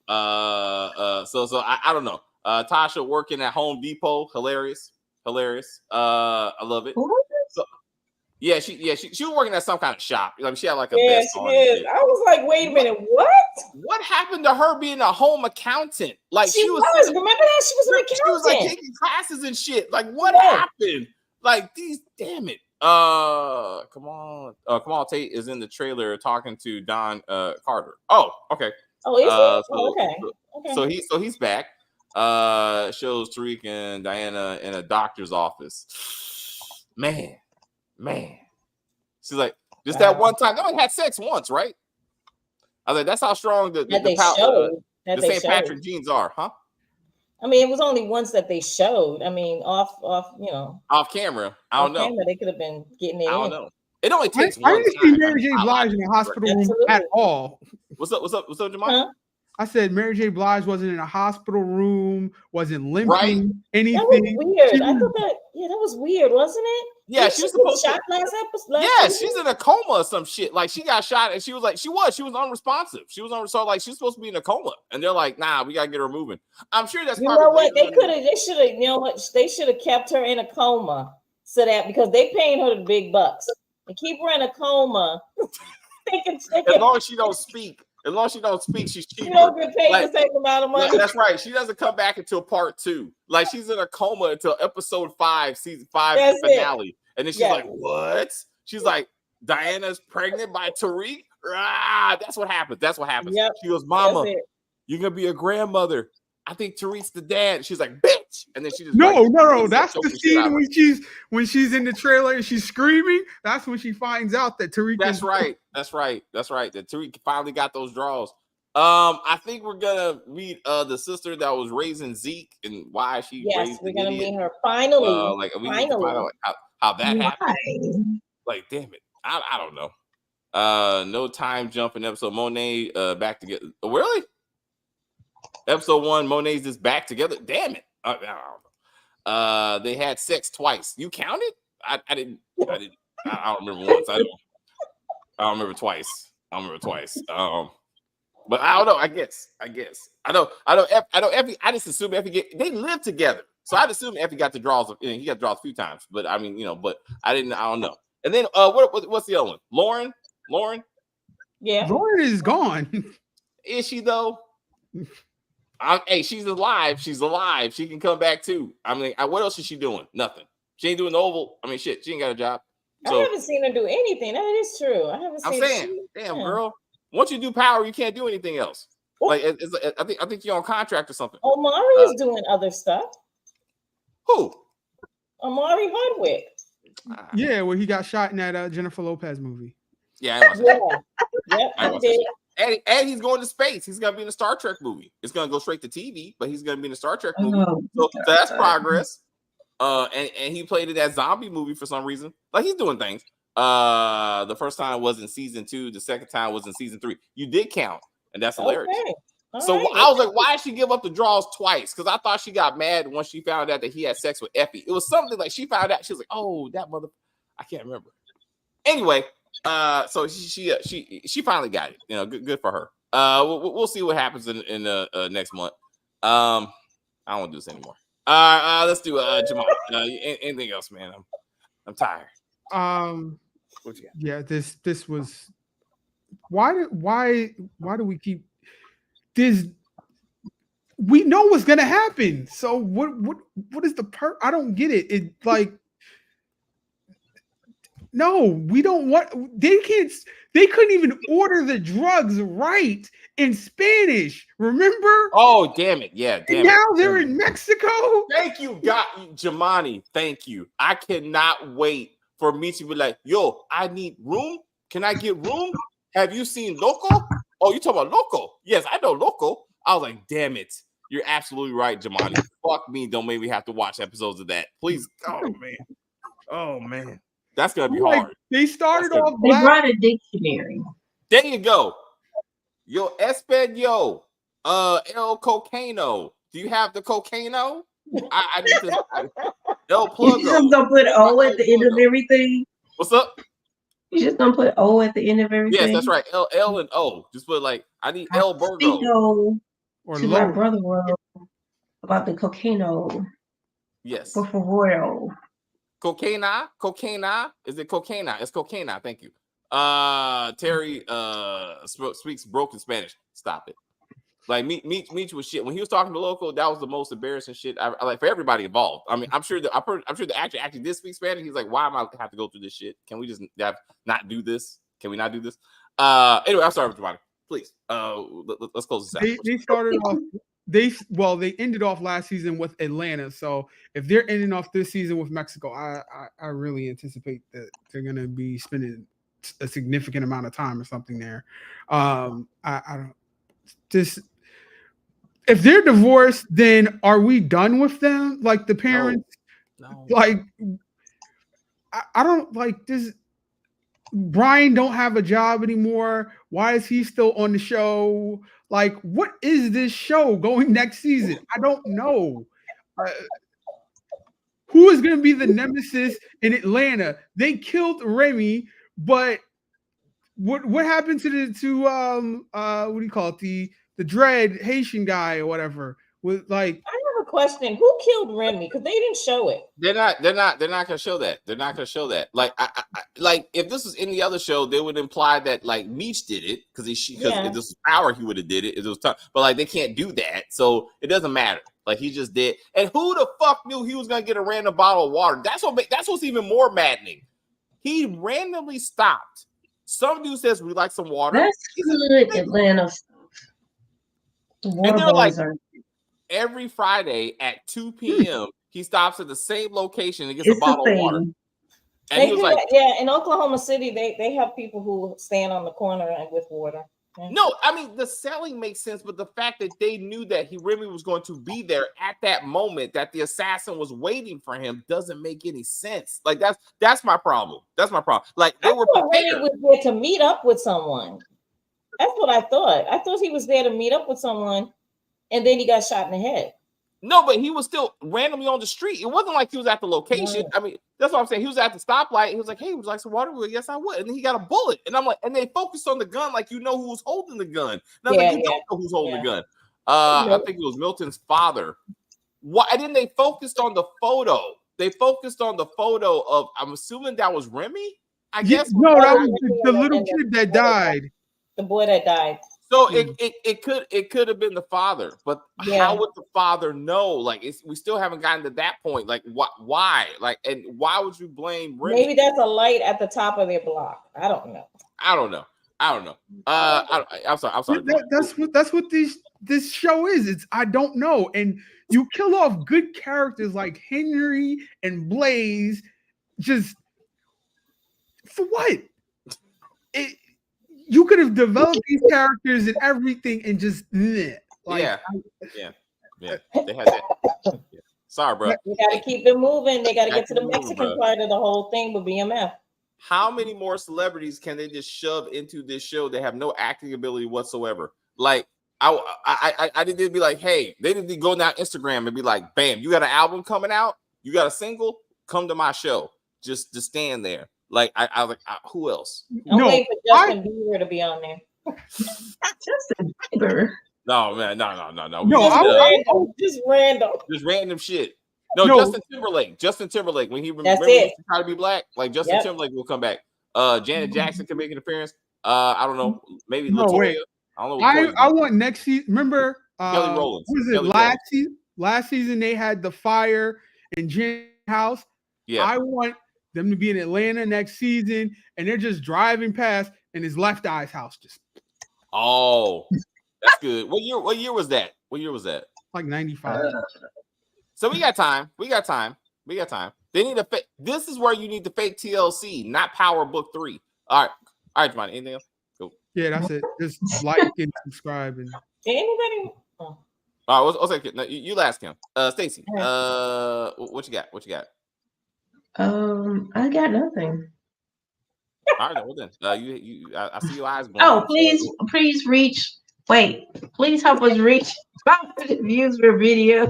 are. So I don't know. Tasha working at Home Depot, hilarious. I love it. So, yeah, she was working at some kind of shop. Like she had like a vest on. I was like, wait a minute, what? What happened to her being a home accountant? Like she was remember that? She was an accountant. She was like taking classes and shit. Like what happened? Like these, damn it. Come on, Tate is in the trailer talking to Don Carter. Oh, okay. Oh, is he? So he's back. Shows Tariq and Diana in a doctor's office. Man. She's like, just that one time. They only had sex once, right? I was like, that's how strong the St. Patrick genes are, huh? I mean, it was only once that they showed. I mean, off camera. I don't know. Camera, they could have been getting it. I don't know. It only takes one. I didn't see Mary J. Blige in the hospital room at all. What's up, Jemima? I said Mary J. Blige wasn't in a hospital room, wasn't limping, anything. That was weird. I thought that was weird, wasn't it? Yeah, she was supposed shot last episode. Yeah, she's in a coma or some shit. Like she got shot, and she was unresponsive. She was so like she's supposed to be in a coma, and they're like, nah, we gotta get her moving. I'm sure that's you know what they should have kept her in a coma so that because they paying her the big bucks and keep her in a coma. As long as she don't speak. As long as she don't speak, she's cheaper. You don't get paid the same amount of money. That's right. She doesn't come back until part 2. Like she's in a coma until episode 5, season 5 finale. And then she's like, what? She's like, Diana's pregnant by Tariq? That's what happens. Yep. She goes, Mama, you're going to be a grandmother. I think Tariq's the dad. She's like, bitch. And then she just No. That's the scene when she's in the trailer and she's screaming. That's when she finds out that Tariq. That's right. That Tariq finally got those draws. I think we're gonna meet the sister that was raising Zeke and why she. Yes, we're gonna meet her finally. We need to find out how that happened. Like, damn it, I don't know. No time jump in episode. Monet back together. Really? Episode 1, Monet's just back together. Damn it. I don't know. They had sex twice. You counted? I didn't. I don't remember once. I don't remember twice. But I don't know. I guess. I know. Effie. I just assume Effie they live together. So I'd assume Effie got the draws. He got draws a few times. But I mean, but I don't know. And then what's the other one? Lauren? Yeah. Lauren is gone. Is she though? Hey, she's alive. She's alive. She can come back too. I mean, what else is she doing? Nothing. She ain't doing the Oval. I mean, shit. She ain't got a job. So, I haven't seen her do anything. That is true. I haven't seen. I'm saying, damn, girl. Once you do Power, you can't do anything else. Like, I think you're on contract or something. Omari is doing other stuff. Who? Omari Hardwick. Yeah, where he got shot in that Jennifer Lopez movie. Yeah, I watched that. Yep, I did. And he's going to space. He's gonna be in a Star Trek movie. It's gonna go straight to TV, but he's gonna be in a Star Trek movie. So that's progress. And he played in that zombie movie for some reason. Like, he's doing things. The first time was in season 2. The second time was in season 3. You did count, and that's hilarious. Okay. So right. I was like, why did she give up the draws twice? Because I thought she got mad once she found out that he had sex with Effie. It was something like she found out. She was like, oh, that mother. I can't remember. Anyway, so she finally got it. You know, good for her. We'll see what happens in next month. I don't want to do this anymore. Let's do Jamal. Anything else, man? I'm tired. What you got? Yeah, this was why do we keep this? We know what's gonna happen. So what is the I don't get it. It like no, we don't want they couldn't even order the drugs right in Spanish. Remember? Oh, damn it. Yeah, damn now it. They're in Mexico. Thank you, Jamani. Thank you. I cannot wait for me to be like, yo, I need room. Can I get room? Have you seen Loco? Oh, you talking about Loco? Yes, I know Loco. I was like, damn it. You're absolutely right, Jamani. Fuck me. Don't make me have to watch episodes of that. Please. Oh, man. That's going to be hard. They started off. They brought a dictionary. There you go. Yo, Espanol. El Cocaino. Do you have the Cocaino? I need to. El Plugo. You just gonna put O at the end of everything? What's up? You just gonna put O at the end of everything? Yes, that's right. L and O. Just put like I need El Burgo. Or to my brother about the Cocaino. Yes. For Royal. Cocaina. Is it cocaina? It's cocaina. Thank you. Terry speaks broken Spanish. Stop it. Like Meech was shit when he was talking to Loco. That was the most embarrassing shit I like for everybody involved. I mean, I'm sure the actor actually did speak Spanish. He's like, why am I have to go through this shit? Can we just not do this? Can we not do this? Anyway, I'm sorry, everybody. Please, let's close this out. They started off. They ended off last season with Atlanta. So if they're ending off this season with Mexico, I really anticipate that they're gonna be spending a significant amount of time or something there. I don't just. If they're divorced, then are we done with them? Like the parents, no. Like I don't like this. Brian don't have a job anymore. Why is he still on the show? Like, what is this show going next season? I don't know. Who is going to be the nemesis in Atlanta? They killed Remy, but what happened to what do you call it? The dread Haitian guy or whatever with like. I have a question. Who killed Remy? Because they didn't show it. They're not gonna show that. They're not gonna show that. Like like if this was any other show, they would imply that like Meech did it because if this was Power, he would have did it. If it was tough, but like they can't do that, so it doesn't matter. Like he just did. And who the fuck knew he was gonna get a random bottle of water? That's what's even more maddening. He randomly stopped. Some dude says we like some water. That's good, Atlanta. And they're like, every Friday at 2 p.m., he stops at the same location and gets a bottle of water. And he was like, in Oklahoma City, they have people who stand on the corner and with water. Yeah. No, I mean, the selling makes sense, but the fact that they knew that Remy was going to be there at that moment, that the assassin was waiting for him, doesn't make any sense. Like, that's my problem. That's my problem. Like, they were prepared. Remy was there to meet up with someone. That's what I thought. I thought he was there to meet up with someone, and then he got shot in the head. No, but he was still randomly on the street. It wasn't like he was at the location. I mean, that's what I'm saying. He was at the stoplight. He was like, hey, would you like some water? Well, yes, I would. And then he got a bullet. And I'm like, and they focused on the gun like you know who was holding the gun. And I'm like, you don't know who's holding the gun. I think it was Milton's father. Why didn't they focus on the photo? They focused on the photo of, I'm assuming that was Remy, I guess. No, that was the little kid that died. The boy that died. So it could have been the father, but how would the father know? Like we still haven't gotten to that point. Like why? Like, and why would you blame Remy? Maybe that's a light at the top of their block. I don't know. I'm sorry. That's what this show is. It's I don't know. And you kill off good characters like Henry and Blaze, just for what? You could have developed these characters and everything and just yeah. They had that. Yeah. Sorry, bro. You got to keep it moving. They got to get to the Mexican part of the whole thing with BMF. How many more celebrities can they just shove into this show that have no acting ability whatsoever? Like, I didn't be like, hey, they didn't go down Instagram and be like, bam, you got an album coming out? You got a single? Come to my show. Just stand there. Like, I was like, who else? I'm waiting for Justin Bieber to be on there. Justin Bieber. No, man, no. Just random. Just random shit. No, Justin Timberlake. When he remembers to try to be black, like Justin Timberlake will come back. Janet Jackson can make an appearance. I don't know. Maybe Latoya. I don't know. I want next season. Remember Kelly Rowland. Was it last season? Last season they had the fire in Jen's house. Yeah. I want them to be in Atlanta next season, and they're just driving past in his Left Eye's house. Just that's good. What year was that? Like 95. So we got time. They need a fake. This is where you need the fake TLC, not Power Book 3. All right, Johnny. Anything else? Cool. Yeah, that's it. Just like and subscribe. And anybody? All right, what's that? No, you last, Kim. Stacy. What you got? I got nothing. All right, well then. I see your eyes. Oh, please reach. Wait, please help us reach 500 views per video.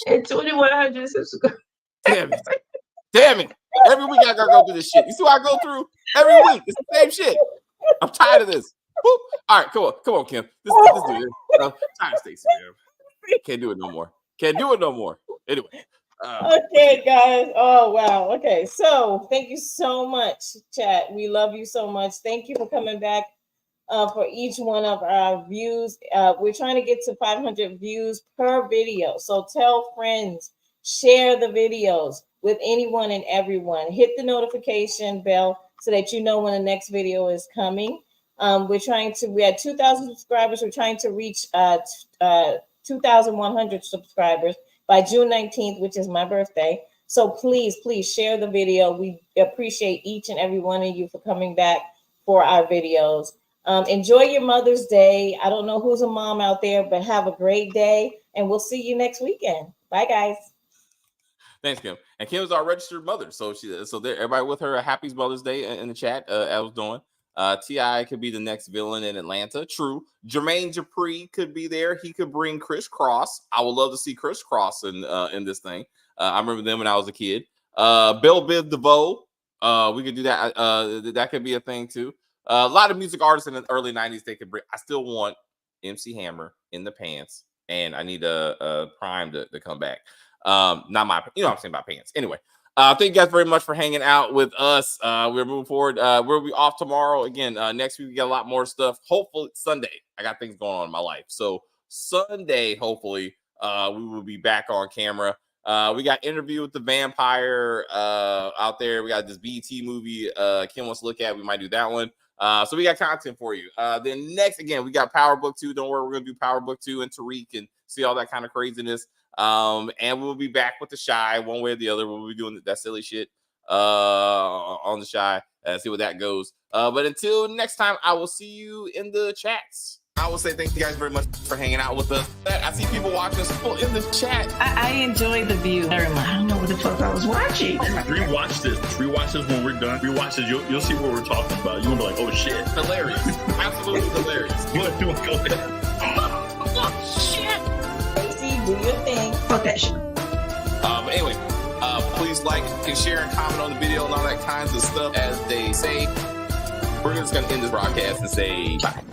And 2,100 subscribers. Damn it. Every week I gotta go through this shit. You see what I go through? Every week. It's the same shit. I'm tired of this. Woo. All right, come on, Kim. Let's do this. I'm tired of Stacey, man. Can't do it no more. Anyway. Okay, guys. Oh, wow. Okay, so thank you so much, chat. We love you so much. Thank you for coming back for each one of our views. We're trying to get to 500 views per video. So tell friends, share the videos with anyone and everyone. Hit the notification bell so that you know when the next video is coming. We had 2,000 subscribers. We're trying to reach 2,100 subscribers by June 19th, which is my birthday. So please share the video. We appreciate each and every one of you for coming back for our videos. Enjoy your Mother's Day. I don't know who's a mom out there, but have a great day, and we'll see you next weekend. Bye, guys. Thanks, Kim. And Kim's our registered mother, so there. Everybody with her a happy Mother's Day in the chat. I was doing. T.I. could be the next villain in Atlanta. True. Jermaine Dupri could be there. He could bring Chris Cross. I would love to see Chris Cross in this thing. I remember them when I was a kid. Belle Biv DeVoe. We could do that. That could be a thing too. A lot of music artists in the early 90s they could bring. I still want MC Hammer in the pants, and I need a Prime to come back. Not my, what I'm saying about pants. Anyway. Thank you guys very much for hanging out with us. We're moving forward. We'll be off tomorrow. Again, next week we got a lot more stuff. Hopefully Sunday. I got things going on in my life. So Sunday, hopefully, we will be back on camera. We got Interview with the Vampire out there. We got this BET movie Kim wants to look at. We might do that one. So we got content for you. Then next, again, we got Power Book 2. Don't worry, we're going to do Power Book 2 and Tariq and see all that kind of craziness. And we'll be back with the Shy one way or the other. We'll be doing that silly shit on the Shy and see where that goes. But until next time, I will see you in the chats. I will say thank you guys very much for hanging out with us. I see people watching us in the chat. I enjoy the view very much. I don't know what the fuck I was watching. Rewatch this when we're done. Rewatch this. You'll see what we're talking about. You're gonna be like, oh shit. Hilarious. Absolutely hilarious. Go ahead. Oh shit. Do your thing. Fuck that shit. But anyway, please like and share and comment on the video and all that kinds of stuff. As they say, we're just gonna end this broadcast and say bye.